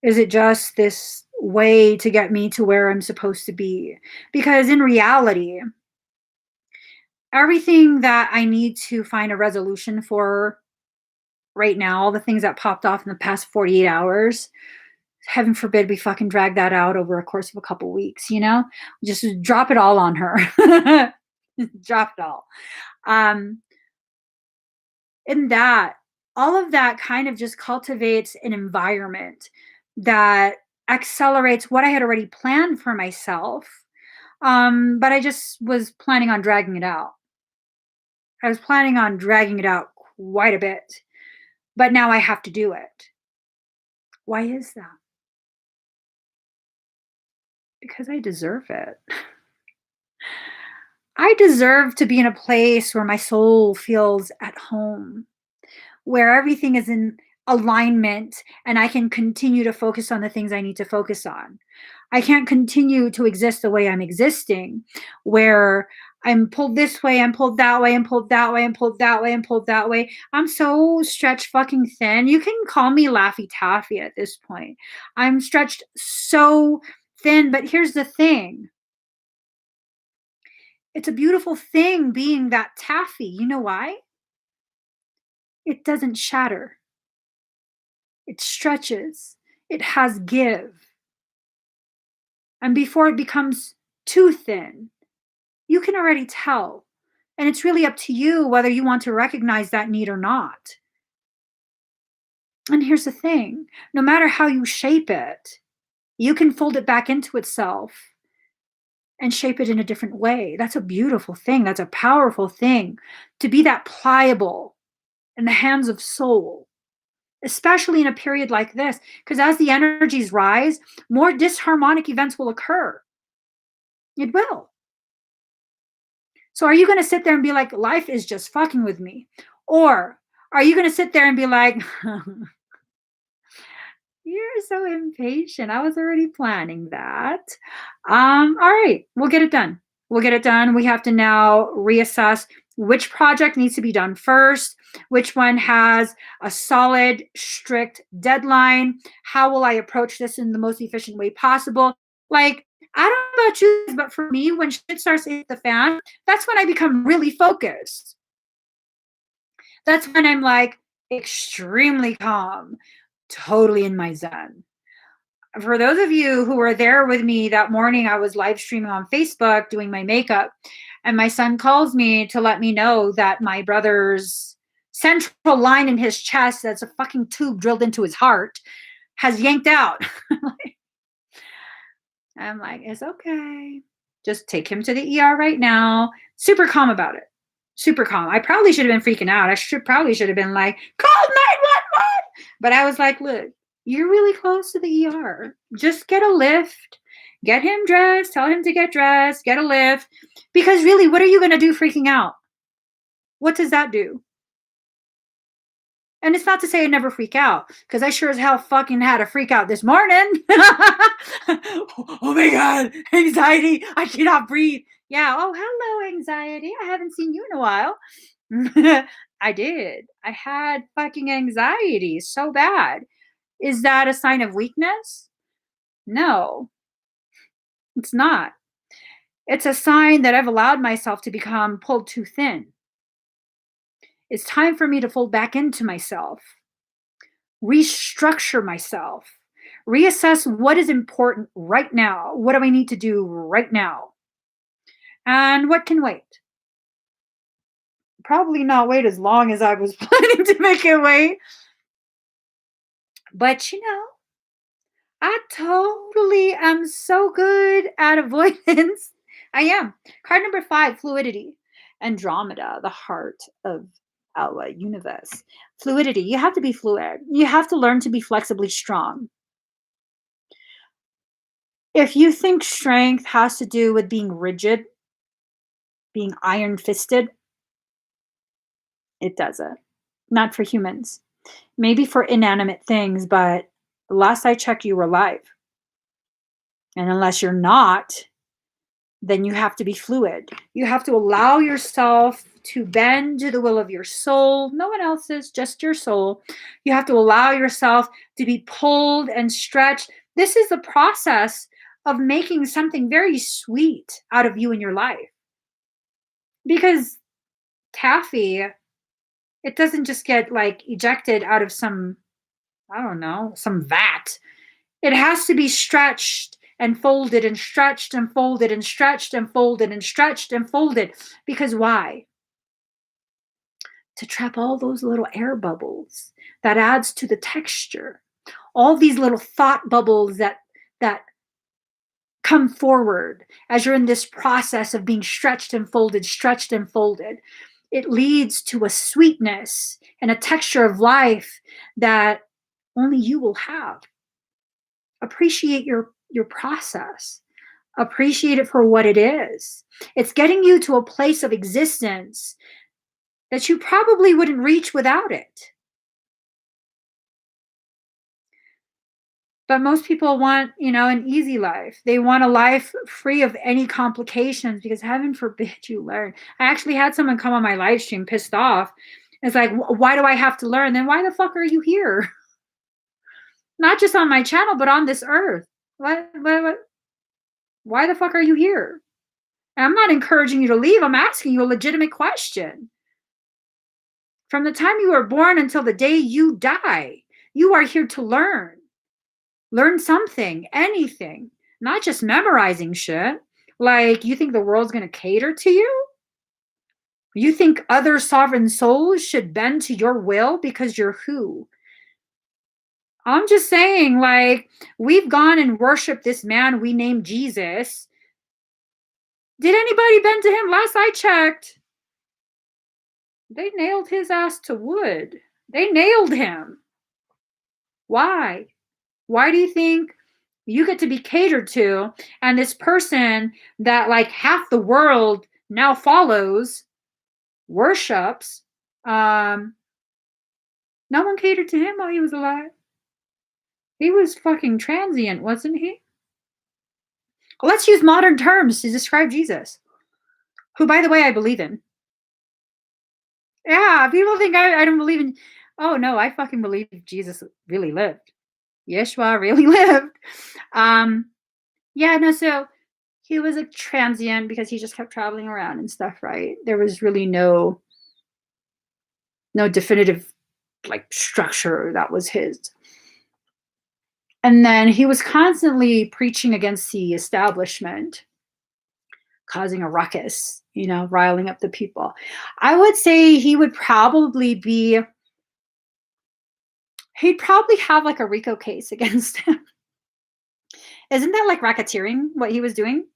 Is it just this way to get me to where I'm supposed to be? Because in reality, everything that I need to find a resolution for right now, all the things that popped off in the past 48 hours, heaven forbid we fucking drag that out over a course of a couple weeks, you know? Just drop it all on her. Drop it all. In that, all of that kind of just cultivates an environment that accelerates what I had already planned for myself. But I just was planning on dragging it out. I was planning on dragging it out quite a bit, but now I have to do it. Why is that? Because I deserve it. I deserve to be in a place where my soul feels at home, where everything is in alignment and I can continue to focus on the things I need to focus on. I can't continue to exist the way I'm existing, where I'm pulled this way, I'm pulled that way, I'm pulled that way, I'm pulled that way, I'm pulled that way. I'm so stretched fucking thin. You can call me Laffy Taffy at this point. I'm stretched so thin, but here's the thing. It's a beautiful thing being that taffy. You know why? It doesn't shatter. It stretches. It has give. And before it becomes too thin, you can already tell. And it's really up to you whether you want to recognize that need or not. And here's the thing, no matter how you shape it, you can fold it back into itself and shape it in a different way. That's a beautiful thing. That's a powerful thing to be that pliable in the hands of soul, especially in a period like this. Because as the energies rise, more disharmonic events will occur. It will. So are you going to sit there and be like, life is just fucking with me? Or are you going to sit there and be like, you're so impatient. I was already planning that. All right, we'll get it done. We'll get it done. We have to now reassess which project needs to be done first, which one has a solid, strict deadline. How will I approach this in the most efficient way possible? Like, I don't know about you, but for me, when shit starts to hit the fan, that's when I become really focused. That's when I'm like extremely calm, totally in my zen. For those of you who were there with me that morning, I was live streaming on Facebook doing my makeup, and my son calls me to let me know that my brother's central line in his chest, that's a fucking tube drilled into his heart, has yanked out. I'm like, it's okay. Just take him to the ER right now. Super calm about it. Super calm. I probably should have been freaking out. I probably should have been like, call 911. But I was like, look, you're really close to the ER. Just get a lift. Get him dressed. Tell him to get dressed. Get a lift. Because really, what are you going to do freaking out? What does that do? And it's not to say I never freak out, because I sure as hell fucking had a freak out this morning. Oh my God, anxiety. I cannot breathe. Yeah. Oh, hello, anxiety. I haven't seen you in a while. I did. I had fucking anxiety so bad. Is that a sign of weakness? No, it's not. It's a sign that I've allowed myself to become pulled too thin. It's time for me to fold back into myself, restructure myself, reassess what is important right now. What do I need to do right now? And what can wait? Probably not wait as long as I was planning to make it wait. But I totally am so good at avoidance. I am. Card number 5, fluidity. Andromeda, the heart of our universe. Fluidity. You have to be fluid. You have to learn to be flexibly strong. If you think strength has to do with being rigid, being iron fisted, it doesn't. Not for humans. Maybe for inanimate things, but last I checked, you were alive. And unless you're not, then you have to be fluid. You have to allow yourself to bend to the will of your soul, no one else's, just your soul. You have to allow yourself to be pulled and stretched. This is the process of making something very sweet out of you in your life. Because taffy, it doesn't just get like ejected out of some, I don't know, some vat. It has to be stretched and folded and stretched and folded and stretched and folded and stretched and folded. Because why? To trap all those little air bubbles. That adds to the texture. all these little thought bubbles that come forward as you're in this process of being stretched and folded, it leads to a sweetness and a texture of life that only you will have. Appreciate your process. Appreciate it for what it is. It's getting you to a place of existence that you probably wouldn't reach without it. But most people want, an easy life. They want a life free of any complications because heaven forbid you learn. I actually had someone come on my live stream pissed off. It's like, why do I have to learn? Then why the fuck are you here? Not just on my channel, but on this earth. Why the fuck are you here? And I'm not encouraging you to leave. I'm asking you a legitimate question. From the time you were born until the day you die, you are here to learn. Learn something, anything, not just memorizing shit. Like, you think the world's going to cater to you? You think other sovereign souls should bend to your will because you're who? I'm just saying, like, we've gone and worshiped this man we named Jesus. Did anybody bend to him? Last I checked, they nailed his ass to wood. They nailed him. Why? Why do you think you get to be catered to, and this person that like half the world now follows, worships, no one catered to him while he was alive? He was fucking transient, wasn't he? Let's use modern terms to describe Jesus, who, by the way, I believe in. Yeah, people think I don't believe in. Oh, no, I fucking believe Jesus really lived. Yeshua really lived. So he was a transient because he just kept traveling around and stuff, right? There was really no definitive like structure that was his. And then he was constantly preaching against the establishment, causing a ruckus, riling up the people. I would say he'd probably have like a RICO case against him. Isn't that like racketeering, what he was doing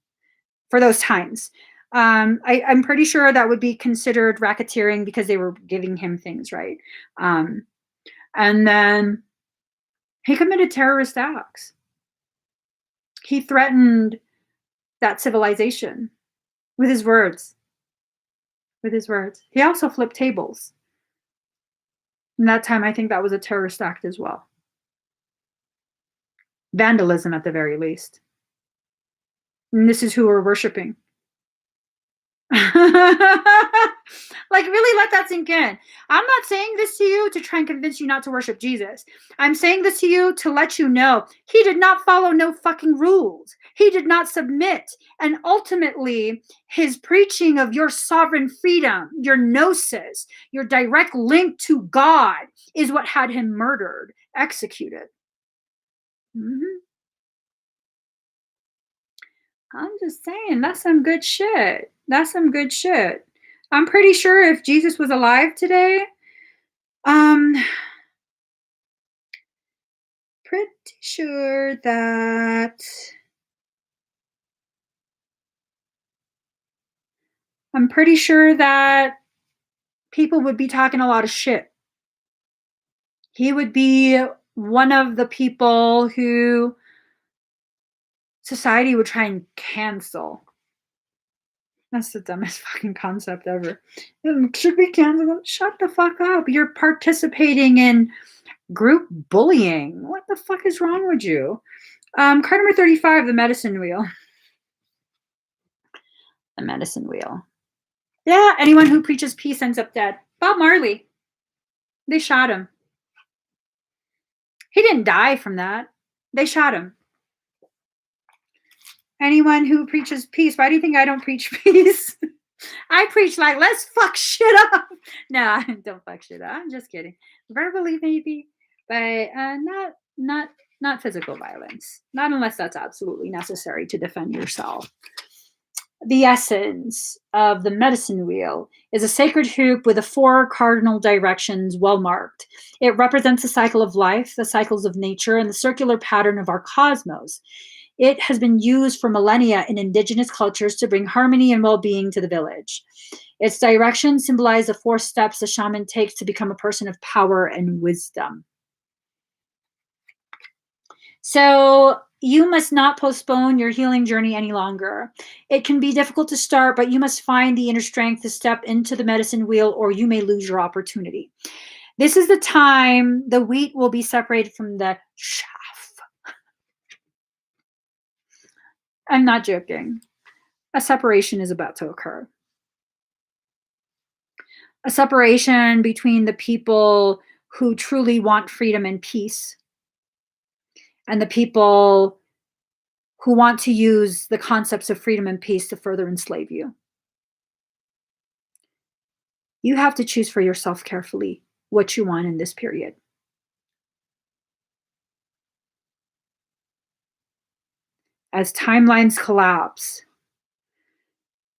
for those times? I'm pretty sure that would be considered racketeering because they were giving him things, right? And then he committed terrorist acts. He threatened that civilization with his words. He also flipped tables. And that time, I think that was a terrorist act as well. Vandalism at the very least. And this is who we're worshiping. Like, really let that sink in. I'm not saying this to you to try and convince you not to worship Jesus. I'm saying this to you to let you know he did not follow no fucking rules. He did not submit. And ultimately, his preaching of your sovereign freedom, your gnosis, your direct link to God is what had him murdered, executed. I'm just saying, that's some good shit. I'm pretty sure if Jesus was alive today, pretty sure that people would be talking a lot of shit. He would be one of the people who society would try and cancel. That's the dumbest fucking concept ever. Should we cancel? Shut the fuck up. You're participating in group bullying. What the fuck is wrong with you? Card number 35, the medicine wheel. The medicine wheel. Yeah, anyone who preaches peace ends up dead. Bob Marley. They shot him. He didn't die from that. They shot him. Anyone who preaches peace. Why do you think I don't preach peace? I preach like, let's fuck shit up. No, I don't fuck shit up. I'm just kidding. Verbally, maybe, but not physical violence. Not unless that's absolutely necessary to defend yourself. The essence of the medicine wheel is a sacred hoop with the four cardinal directions well marked. It represents the cycle of life, the cycles of nature, and the circular pattern of our cosmos. It has been used for millennia in indigenous cultures to bring harmony and well being to the village. Its direction symbolizes the four steps a shaman takes to become a person of power and wisdom. So, you must not postpone your healing journey any longer. It can be difficult to start, but you must find the inner strength to step into the medicine wheel, or you may lose your opportunity. This is the time the wheat will be separated from the chaff. I'm not joking. A separation is about to occur. A separation between the people who truly want freedom and peace and the people who want to use the concepts of freedom and peace to further enslave you. You have to choose for yourself carefully what you want in this period. As timelines collapse,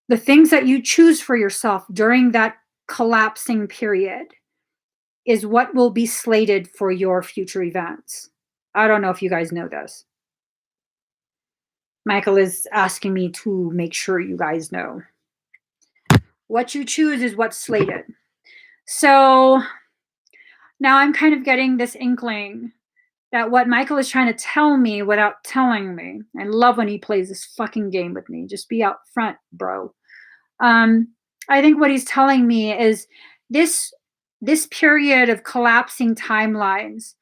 the things that you choose for yourself during that collapsing period is what will be slated for your future events. I don't know if you guys know this. Michael is asking me to make sure you guys know. What you choose is what's slated. So now I'm kind of getting this inkling that what Michael is trying to tell me without telling me. I love when he plays this fucking game with me. Just be out front, bro. I think what he's telling me is this period of collapsing timelines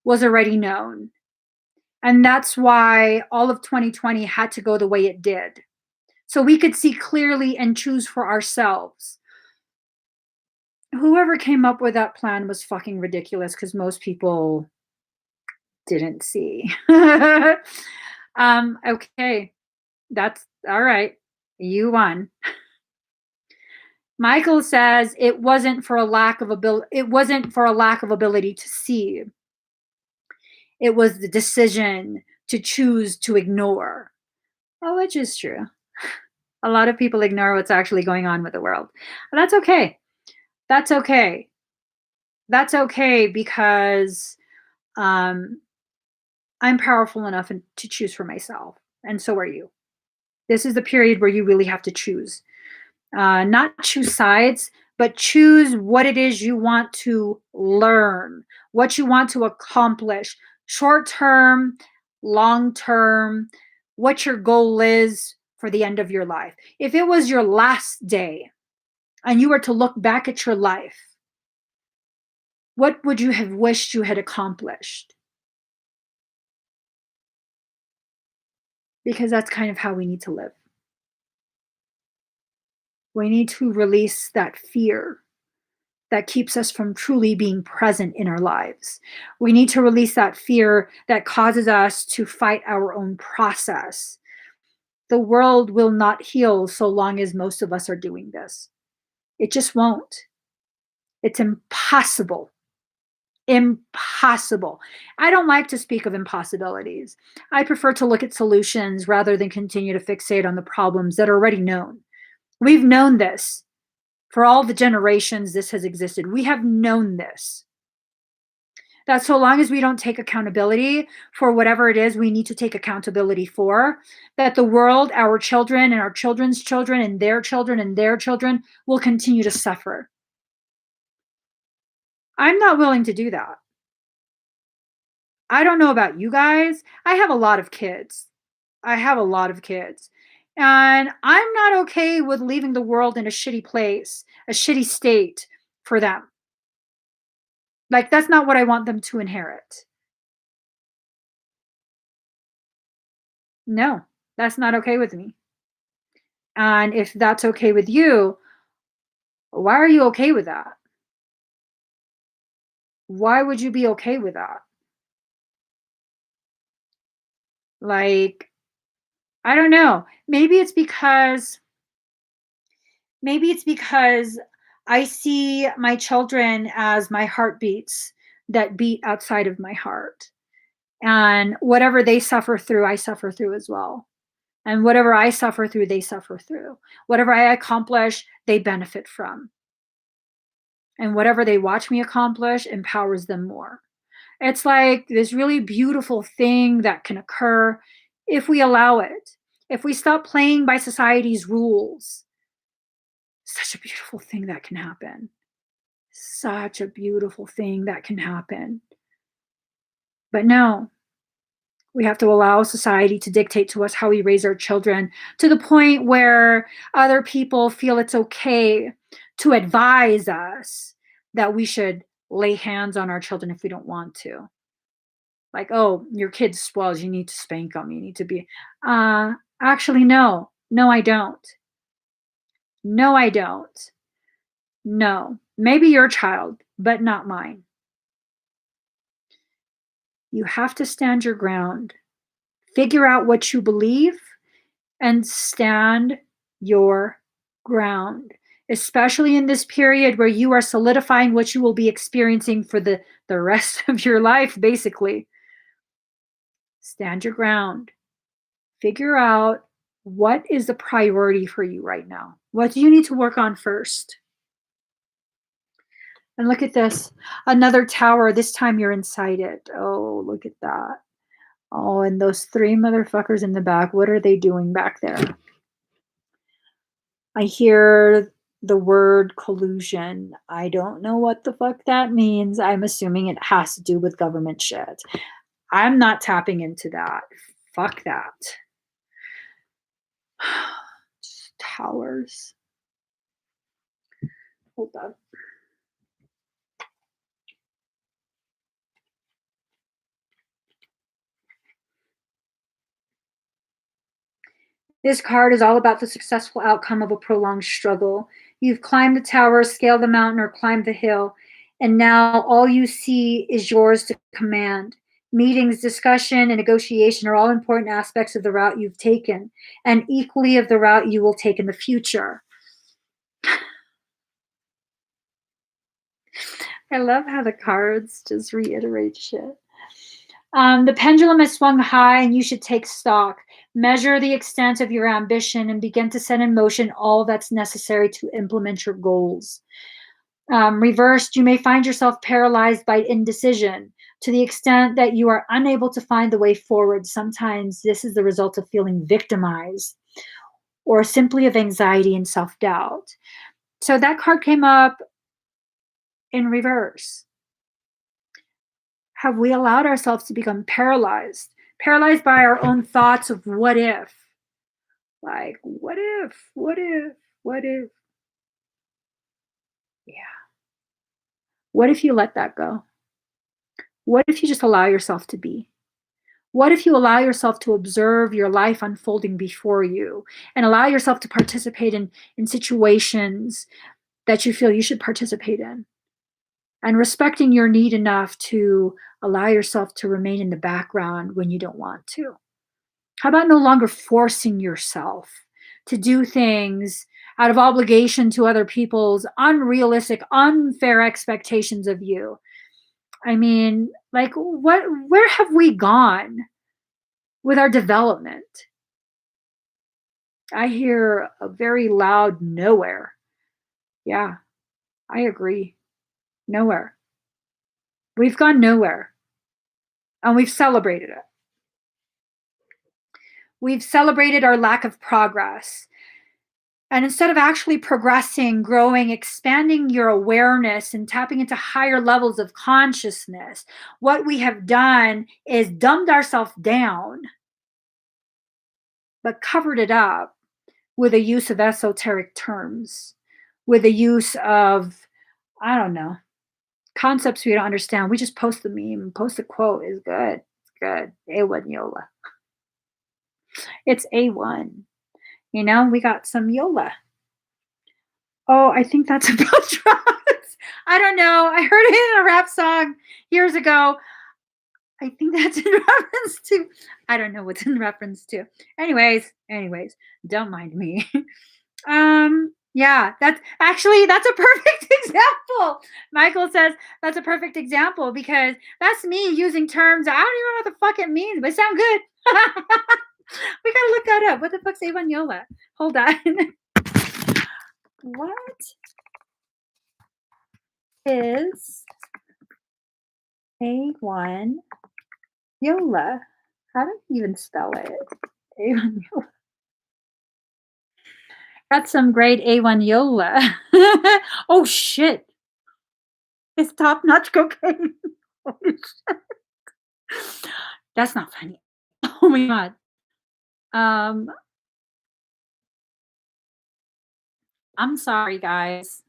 was already known. And that's why all of 2020 had to go the way it did. So we could see clearly and choose for ourselves. Whoever came up with that plan was fucking ridiculous because most people didn't see. Okay, that's all right. You won. Michael says it wasn't for a lack of ability. It wasn't for a lack of ability to see. It was the decision to choose to ignore. Oh, which is true. A lot of people ignore what's actually going on with the world. But that's okay. That's okay. That's okay because I'm powerful enough to choose for myself. And so are you. This is the period where you really have to choose. Not choose sides, but choose what it is you want to learn, what you want to accomplish, short term, long term, what your goal is for the end of your life. If it was your last day and you were to look back at your life, what would you have wished you had accomplished? Because that's kind of how we need to live. We need to release that fear that keeps us from truly being present in our lives. We need to release that fear that causes us to fight our own process. The world will not heal so long as most of us are doing this. It just won't. It's impossible. Impossible. I don't like to speak of impossibilities. I prefer to look at solutions rather than continue to fixate on the problems that are already known. We've known this. For all the generations this has existed, we have known this. That so long as we don't take accountability for whatever it is we need to take accountability for, that the world, our children and our children's children and their children will continue to suffer. I'm not willing to do that. I don't know about you guys. I have a lot of kids. And I'm not okay with leaving the world in a shitty place, a shitty state for them. Like, that's not what I want them to inherit. No, that's not okay with me. And if that's okay with you, why are you okay with that? Why would you be okay with that? Like, I don't know. Maybe it's because I see my children as my heartbeats that beat outside of my heart. And whatever they suffer through, I suffer through as well. And whatever I suffer through, they suffer through. Whatever I accomplish, they benefit from. And whatever they watch me accomplish empowers them more. It's like this really beautiful thing that can occur if we allow it. If we stop playing by society's rules, such a beautiful thing that can happen. Such a beautiful thing that can happen. But no, we have to allow society to dictate to us how we raise our children, to the point where other people feel it's okay to advise us that we should lay hands on our children if we don't want to. Like, oh, your kid swells, you need to spank them, you need to be. Actually, no. No, I don't. No, I don't. No. Maybe your child, but not mine. You have to stand your ground. Figure out what you believe and stand your ground, especially in this period where you are solidifying what you will be experiencing for the rest of your life, basically. Stand your ground. Figure out what is the priority for you right now. What do you need to work on first? And look at this. Another tower. This time you're inside it. Oh, look at that. Oh, and those 3 motherfuckers in the back. What are they doing back there? I hear the word collusion. I don't know what the fuck that means. I'm assuming it has to do with government shit. I'm not tapping into that. Fuck that. Towers. Hold on. This card is all about the successful outcome of a prolonged struggle. You've climbed the tower, scaled the mountain, or climbed the hill, and now all you see is yours to command. Meetings, discussion, and negotiation are all important aspects of the route you've taken, and equally of the route you will take in the future. I love how the cards just reiterate shit. The pendulum has swung high, and you should take stock. Measure the extent of your ambition and begin to set in motion all that's necessary to implement your goals. Reversed, you may find yourself paralyzed by indecision to the extent that you are unable to find the way forward. Sometimes this is the result of feeling victimized or simply of anxiety and self doubt. So that card came up in reverse. Have we allowed ourselves to become paralyzed? Paralyzed by our own thoughts of what if? Like, what if? What if? What if? Yeah. What if you let that go? What if you just allow yourself to be? What if you allow yourself to observe your life unfolding before you and allow yourself to participate in situations that you feel you should participate in? And respecting your need enough to allow yourself to remain in the background when you don't want to. How about no longer forcing yourself to do things out of obligation to other people's unrealistic, unfair expectations of you? I mean, like, where have we gone with our development? I hear a very loud nowhere. Yeah, I agree. Nowhere. We've gone nowhere. And we've celebrated it. We've celebrated our lack of progress. And instead of actually progressing, growing, expanding your awareness, and tapping into higher levels of consciousness, what we have done is dumbed ourselves down, but covered it up with a use of esoteric terms, with a use of, I don't know, concepts we don't understand. We just post the meme, post a quote is good. It's good. A1 YOLA. It's A1. You know, we got some YOLA. Oh, I think that's about drugs. I don't know. I heard it in a rap song years ago. I think that's in reference to, I don't know what's in reference to. Anyways, don't mind me. Yeah, that's a perfect example. Michael says that's a perfect example because that's me using terms. I don't even know what the fuck it means, but it sounds good. We gotta look that up. What the fuck's A1 Yola? Hold on. What is A1 Yola? How do you even spell it? A1 Yola. That's some great A1 Yola. Oh shit. It's top notch cocaine. Holy shit. That's not funny. Oh my god. I'm sorry, guys.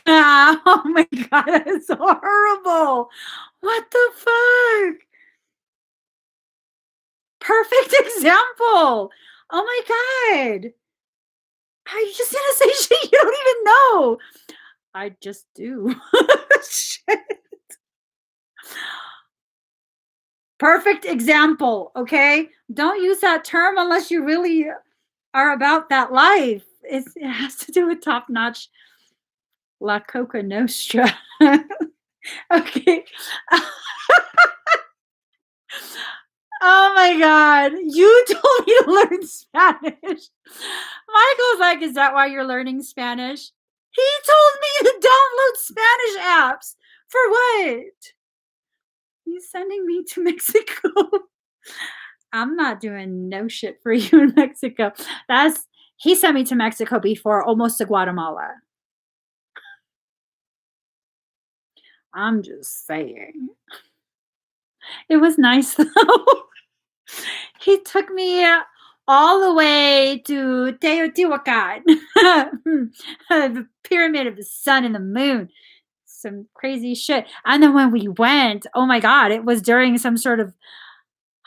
Oh my god, that's horrible. What the fuck? Perfect example. Oh my god. Are you just gonna say shit you don't even know? I just do. Shit. Perfect example, okay? Don't use that term unless you really are about that life. It has to do with top notch La Coca Nostra. Okay. Oh my god. You told me to learn Spanish. Michael's like, is that why you're learning Spanish? He told me to download Spanish apps. For what? He's sending me to Mexico. I'm not doing no shit for you in Mexico. He sent me to Mexico before, almost to Guatemala. I'm just saying. It was nice though. He took me all the way to Teotihuacan, the pyramid of the sun and the moon. Some crazy shit. And then when we went, oh my god, it was during some sort of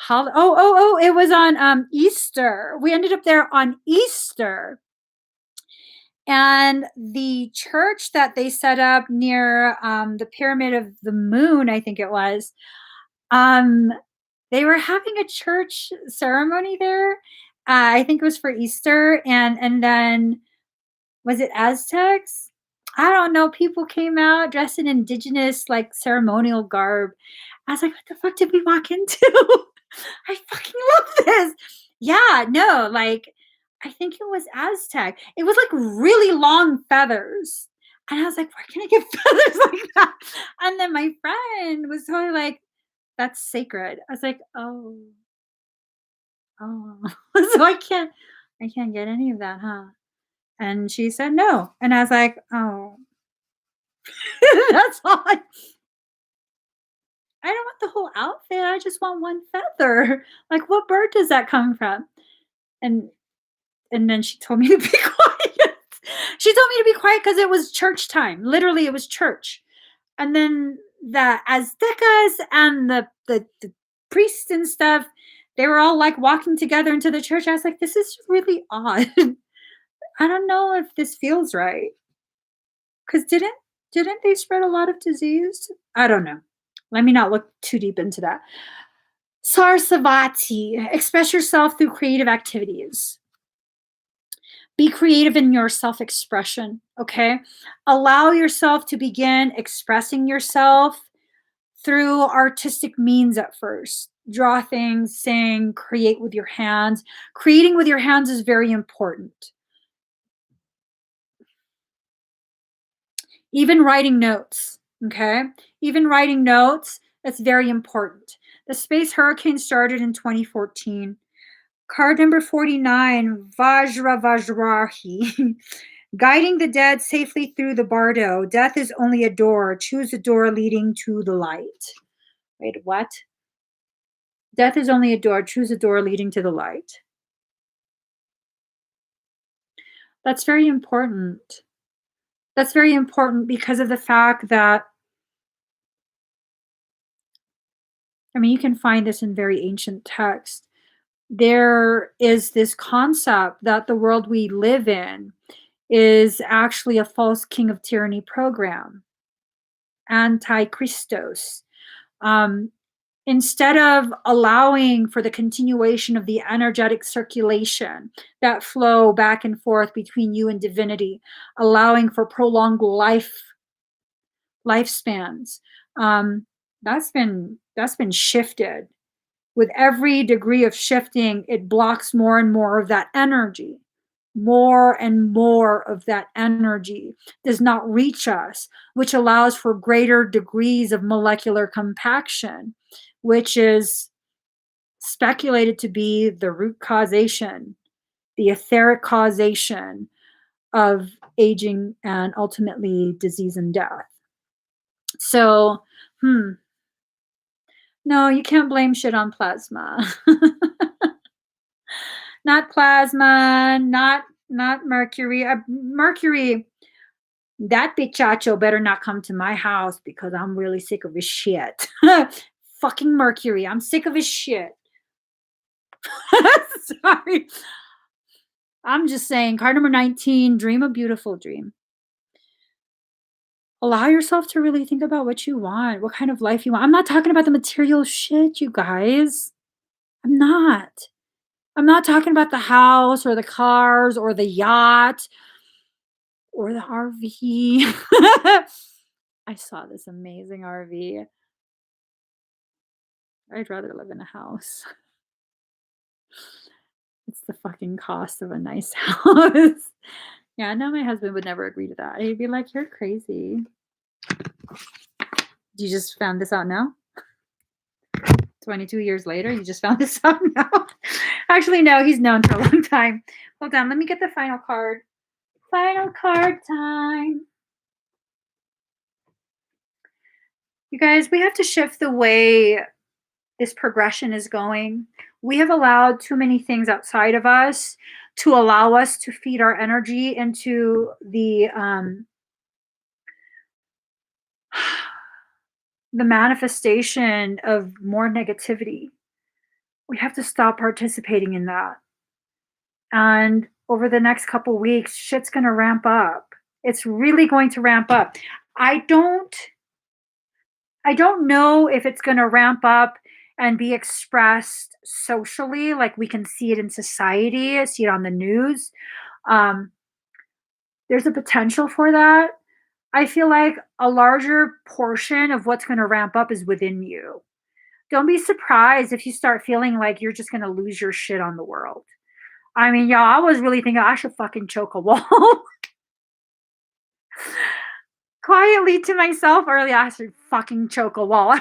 it was on Easter. We ended up there on Easter. And the church that they set up near the pyramid of the moon, I think it was, they were having a church ceremony there. I think it was for Easter, and then was it Aztecs? I don't know. People came out dressed in indigenous like ceremonial garb. I was like, what the fuck did we walk into? I fucking love this. Yeah, no, like I think it was Aztec. It was like really long feathers. And I was like, where can I get feathers like that? And then my friend was totally like, that's sacred. I was like, oh, oh. So I can't get any of that, huh? And she said no. And I was like, oh. That's all I don't want the whole outfit. I just want one feather. Like, what bird does that come from? And and then she told me to be quiet. She told me to be quiet because it was church time. Literally, it was church. And then the Aztecas and the priests and stuff, they were all like walking together into the church. I was like, this is really odd. I don't know if this feels right. Because didn't they spread a lot of disease? I don't know. Let me not look too deep into that. Sarsavati, express yourself through creative activities. Be creative in your self expression, okay? Allow yourself to begin expressing yourself through artistic means at first. Draw things, sing, create with your hands. Creating with your hands is very important. Even writing notes, okay? Even writing notes, that's very important. The space hurricane started in 2014. Card number 49, Vajravajrahi. Guiding the dead safely through the bardo. Death is only a door. Choose a door leading to the light. Wait, what? Death is only a door. Choose a door leading to the light. That's very important. That's very important because of the fact that, I mean, you can find this in very ancient texts. There is this concept that the world we live in is actually a false king of tyranny program, anti-Christos. Instead of allowing for the continuation of the energetic circulation, that flow back and forth between you and divinity, allowing for prolonged lifespans, that's been shifted. With every degree of shifting, it blocks more and more of that energy. More and more of that energy does not reach us, which allows for greater degrees of molecular compaction, which is speculated to be the root causation, the etheric causation of aging and ultimately disease and death. So, no, you can't blame shit on plasma. Not plasma, not Mercury. Mercury, that bichacho better not come to my house because I'm really sick of his shit. Fucking Mercury, I'm sick of his shit. Sorry. I'm just saying, card number 19, dream a beautiful dream. Allow yourself to really think about what you want, what kind of life you want. I'm not talking about the material shit, you guys. I'm not. I'm not talking about the house or the cars or the yacht or the RV. I saw this amazing RV. I'd rather live in a house. It's the fucking cost of a nice house. Yeah, no, my husband would never agree to that. He'd be like, "You're crazy." You just found this out now? 22 years later, you just found this out now? Actually, no, he's known for a long time. Hold on, let me get the final card. Final card time. You guys, we have to shift the way this progression is going. We have allowed too many things outside of us to allow us to feed our energy into the manifestation of more negativity. We have to stop participating in that. And over the next couple weeks, shit's going to ramp up. It's really going to ramp up. I don't know if it's going to ramp up and be expressed socially, like we can see it in society, see it on the news. There's a potential for that. I feel like a larger portion of what's going to ramp up is within you. Don't be surprised if you start feeling like you're just going to lose your shit on the world. I mean, y'all, I was really thinking I should fucking choke a wall. Quietly to myself earlier, I should fucking choke a wall.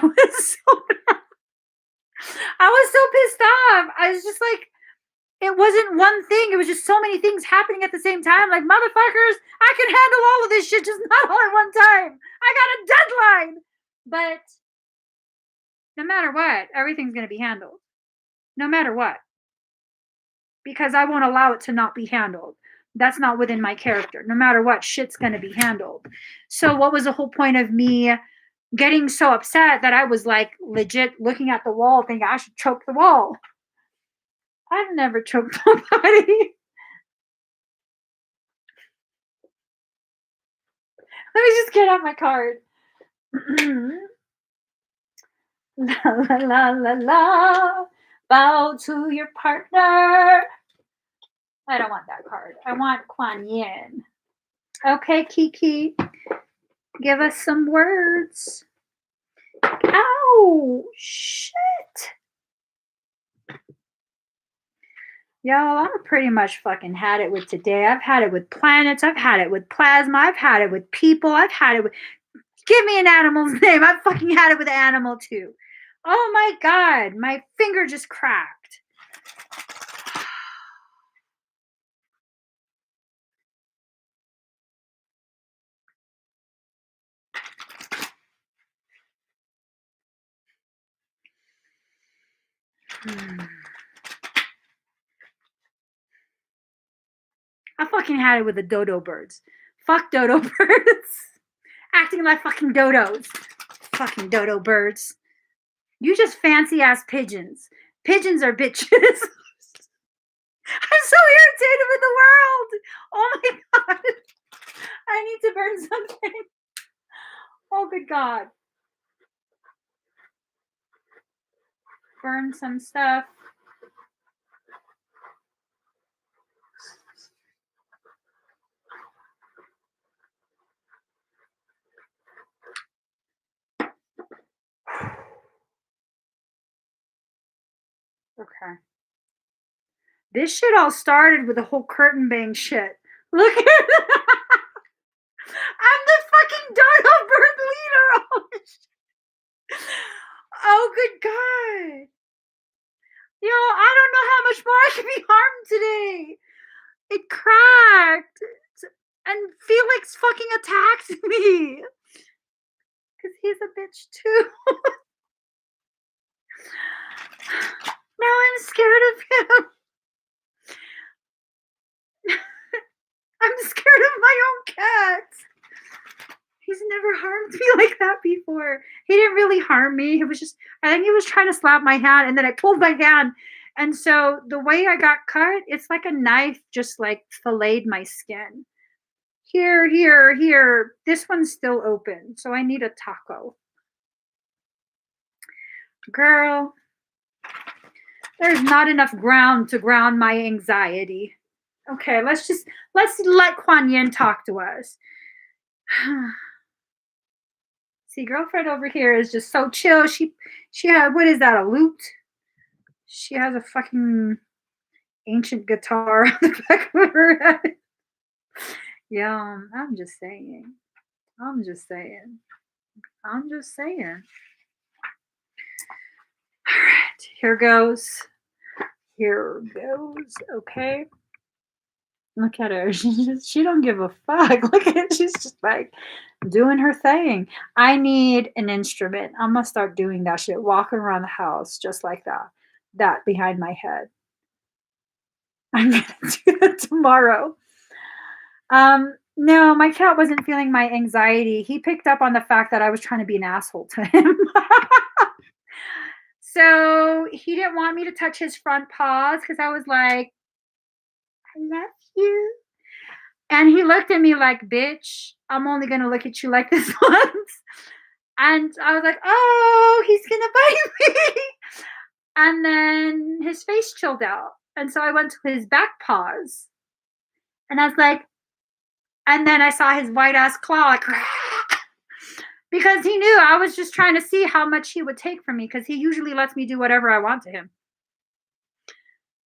I was so pissed off. I was just like, it wasn't one thing. It was just so many things happening at the same time. Like, motherfuckers, I can handle all of this shit, just not all at one time. I got a deadline. But no matter what, everything's going to be handled. No matter what. Because I won't allow it to not be handled. That's not within my character. No matter what, shit's going to be handled. So what was the whole point of me getting so upset that I was like legit looking at the wall thinking I should choke the wall? I've never choked nobody. Let me just get out my card. La la la la la. Bow to your partner. I don't want that card. I want Kuan Yin. Okay, Kiki. Give us some words. Ow! Shit. Y'all, I've pretty much fucking had it with today. I've had it with planets. I've had it with plasma. I've had it with people. I've had it with... Give me an animal's name. I've fucking had it with animal too. Oh my God. My finger just cracked. I fucking had it with the dodo birds. Fuck dodo birds. Acting like fucking dodos. Fucking dodo birds. You just fancy ass pigeons. Pigeons are bitches. I'm so irritated with the world. Oh my God. I need to burn something. Oh, good God. Burn some stuff. Okay. This shit all started with the whole curtain bang shit. Look at I'm the fucking Dodo bird leader. Oh, oh, good God. Yo, I don't know how much more I can be harmed today. It cracked. And Felix fucking attacked me. Because he's a bitch too. Now I'm scared of him. I'm scared of my own cat. He's never harmed me like that before. He didn't really harm me. It was just, I think he was trying to slap my hand, and then I pulled my hand. And so the way I got cut, it's like a knife just like filleted my skin. Here, here, here. This one's still open, so I need a taco. Girl, there's not enough ground to ground my anxiety. Okay, let's let Kuan Yin talk to us. See, girlfriend over here is just so chill. She had, what is that, a lute? She has a fucking ancient guitar on the back of her head. Yeah, I'm just saying. I'm just saying. I'm just saying. All right, here goes. Here goes. Okay. Look at her. She don't give a fuck. Look at it. She's just like doing her thing. I need an instrument. I'm gonna start doing that shit, walking around the house just like that. That behind my head. I'm gonna do that tomorrow. No, my cat wasn't feeling my anxiety. He picked up on the fact that I was trying to be an asshole to him. So he didn't want me to touch his front paws because I was like, I love you. And he looked at me like, bitch, I'm only going to look at you like this once. And I was like, oh, he's going to bite me. And then his face chilled out. And so I went to his back paws. And I was like, and then I saw his white ass claw, like, because he knew I was just trying to see how much he would take from me, because he usually lets me do whatever I want to him.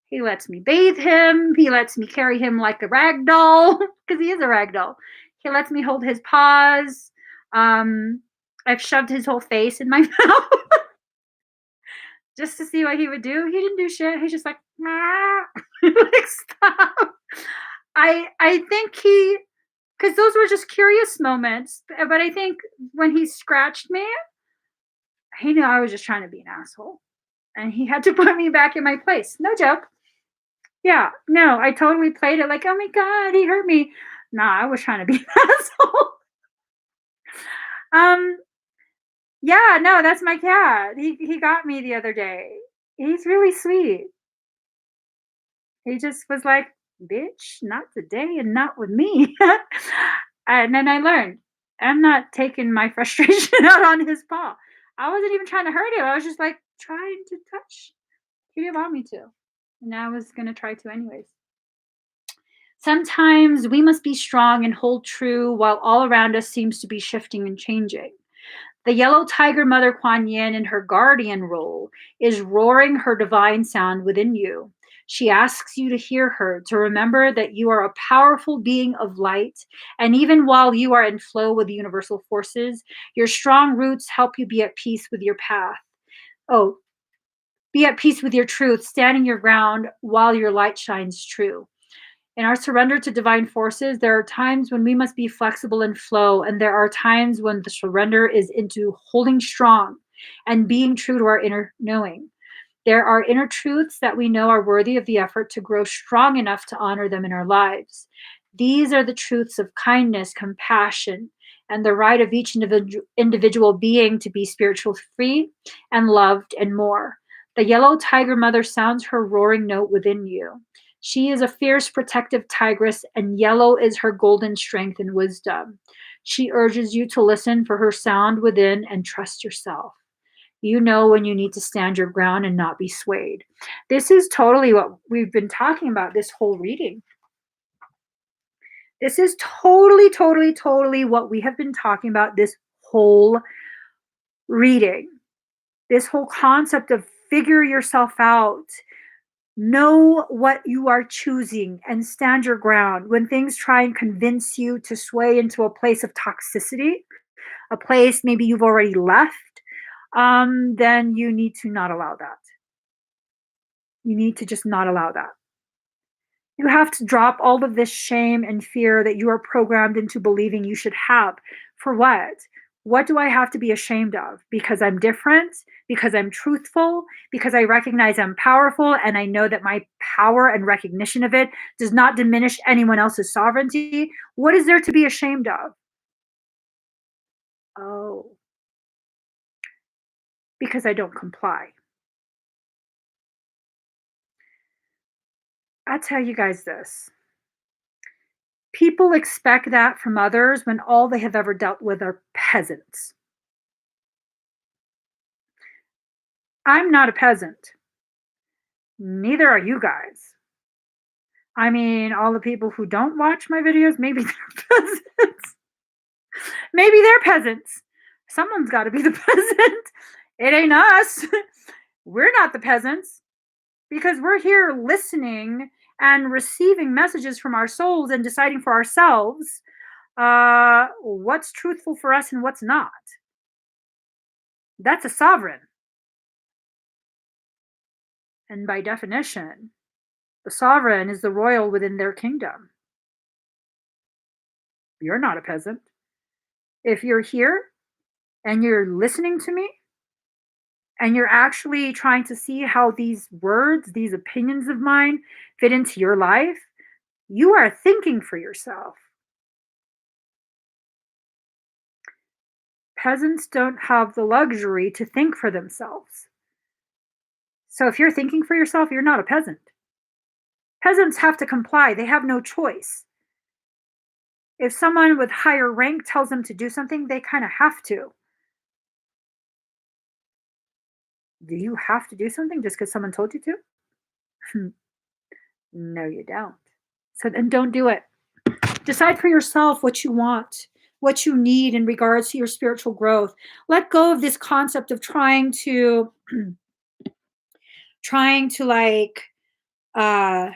He lets me bathe him. He lets me carry him like a rag doll, because he is a rag doll. He lets me hold his paws. I've shoved his whole face in my mouth just to see what he would do. He didn't do shit. He's just like, like, stop. I think he, because those were just curious moments. But I think when he scratched me, he knew I was just trying to be an asshole. And he had to put me back in my place. No joke. Yeah, no, I totally played it like, oh my God, he hurt me. Nah, I was trying to be an asshole. Yeah, no, that's my cat. He got me the other day. He's really sweet. He just was like, bitch, not today and not with me. And then I learned I'm not taking my frustration out on his paw. I wasn't even trying to hurt him. I was just like trying to touch. He didn't want me to. And I was going to try to anyways. Sometimes we must be strong and hold true while all around us seems to be shifting and changing. The yellow tiger mother Kuan Yin in her guardian role is roaring her divine sound within you. She asks you to hear her, to remember that you are a powerful being of light, and even while you are in flow with the universal forces, your strong roots help you be at peace with your path. Oh, be at peace with your truth, standing your ground while your light shines true. In our surrender to divine forces, there are times when we must be flexible and flow, and there are times when the surrender is into holding strong and being true to our inner knowing. There are inner truths that we know are worthy of the effort to grow strong enough to honor them in our lives. These are the truths of kindness, compassion, and the right of each individual being to be spiritually free and loved and more. The yellow tiger mother sounds her roaring note within you. She is a fierce, protective tigress, and yellow is her golden strength and wisdom. She urges you to listen for her sound within and trust yourself. You know when you need to stand your ground and not be swayed. This is totally what we've been talking about this whole reading. This is totally what we have been talking about this whole reading. This whole concept of figure yourself out. Know what you are choosing and stand your ground. When things try and convince you to sway into a place of toxicity, a place maybe you've already left, then you need to not allow that. You need to just not allow that. You have to drop all of this shame and fear that you are programmed into believing you should have. For what? What do I have to be ashamed of? Because I'm different? Because I'm truthful? Because I recognize I'm powerful and I know that my power and recognition of it does not diminish anyone else's sovereignty? What is there to be ashamed of? Oh, because I don't comply. I'll tell you guys this. People expect that from others when all they have ever dealt with are peasants. I'm not a peasant. Neither are you guys. I mean, all the people who don't watch my videos, maybe they're peasants. Maybe they're peasants. Someone's got to be the peasant. It ain't us. We're not the peasants because we're here listening and receiving messages from our souls and deciding for ourselves what's truthful for us and what's not. That's a sovereign. And by definition, the sovereign is the royal within their kingdom. You're not a peasant. If you're here and you're listening to me and you're actually trying to see how these words, these opinions of mine fit into your life, you are thinking for yourself. Peasants don't have the luxury to think for themselves. So if you're thinking for yourself, you're not a peasant. Peasants have to comply, they have no choice. If someone with higher rank tells them to do something, they kind of have to. Do you have to do something just because someone told you to? No, you don't. So then don't do it. Decide for yourself what you want, what you need in regards to your spiritual growth. Let go of this concept of trying to uh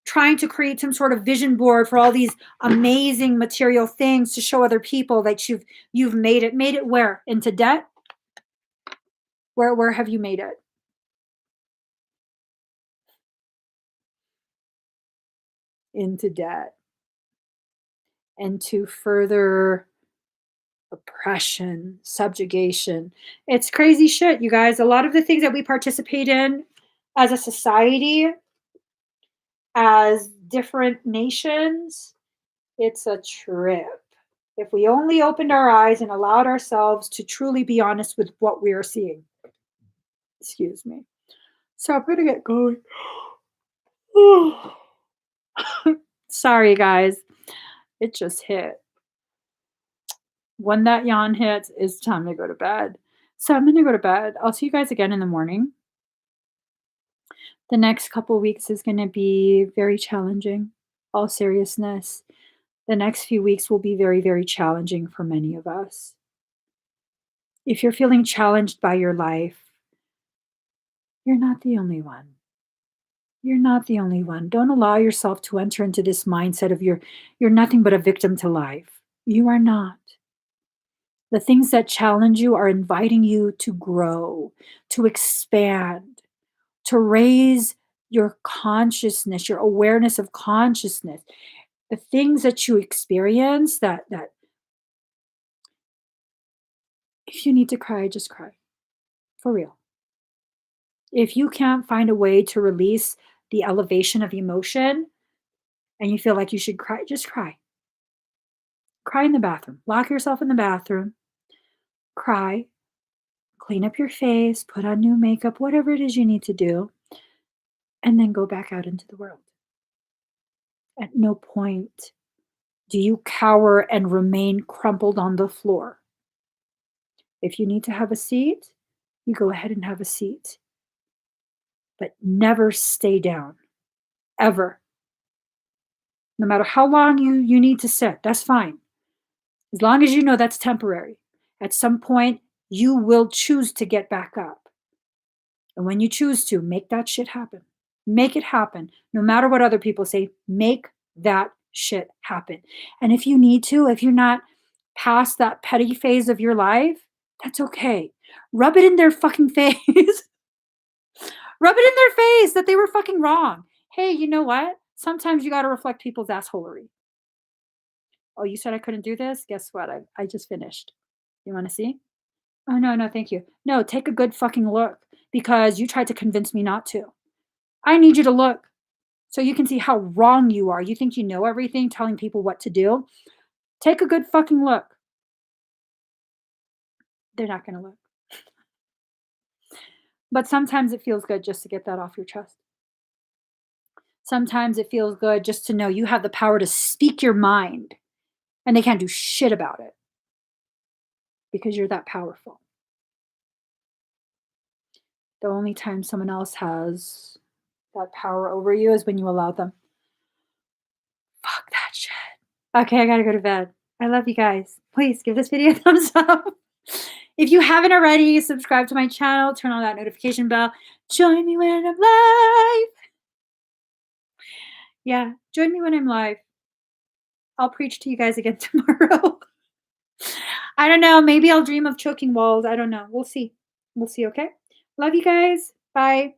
trying to create some sort of vision board for all these amazing material things to show other people that you've made it. Made it where? Into debt? Where have you made it? Into debt. And to further oppression, subjugation. It's crazy shit, you guys. A lot of the things that we participate in as a society, as different nations, it's a trip. If we only opened our eyes and allowed ourselves to truly be honest with what we are seeing. Excuse me. So I'm gonna get going. Sorry, guys. It just hit. When that yawn hits, it's time to go to bed. So I'm gonna go to bed. I'll see you guys again in the morning. The next couple weeks is gonna be very challenging. All seriousness. The next few weeks will be very, very challenging for many of us. If you're feeling challenged by your life, you're not the only one. You're not the only one. Don't allow yourself to enter into this mindset of you're nothing but a victim to life. You are not. The things that challenge you are inviting you to grow, to expand, to raise your consciousness, your awareness of consciousness. The things that you experience that if you need to cry, just cry. For real. If you can't find a way to release the elevation of emotion and you feel like you should cry, just cry. Cry in the bathroom. Lock yourself in the bathroom. Cry. Clean up your face, put on new makeup, whatever it is you need to do, and then go back out into the world. At no point do you cower and remain crumpled on the floor. If you need to have a seat, you go ahead and have a seat. But never stay down. Ever. No matter how long you need to sit, that's fine. As long as you know that's temporary. At some point, you will choose to get back up. And when you choose to, make that shit happen. Make it happen. No matter what other people say, make that shit happen. And if you need to, if you're not past that petty phase of your life, that's okay. Rub it in their fucking face. Rub it in their face that they were fucking wrong. Hey, you know what? Sometimes you got to reflect people's assholery. Oh, you said I couldn't do this? Guess what? I just finished. You want to see? Oh, no, no, thank you. No, take a good fucking look because you tried to convince me not to. I need you to look so you can see how wrong you are. You think you know everything, telling people what to do? Take a good fucking look. They're not going to look. But sometimes it feels good just to get that off your chest. Sometimes it feels good just to know you have the power to speak your mind and they can't do shit about it because you're that powerful. The only time someone else has that power over you is when you allow them. Fuck that shit. Okay, I gotta go to bed. I love you guys. Please give this video a thumbs up. If you haven't already, subscribe to my channel, turn on that notification bell. Join me when I'm live. Yeah, join me when I'm live. I'll preach to you guys again tomorrow. I don't know. Maybe I'll dream of choking walls. I don't know. We'll see. We'll see, okay? Love you guys. Bye.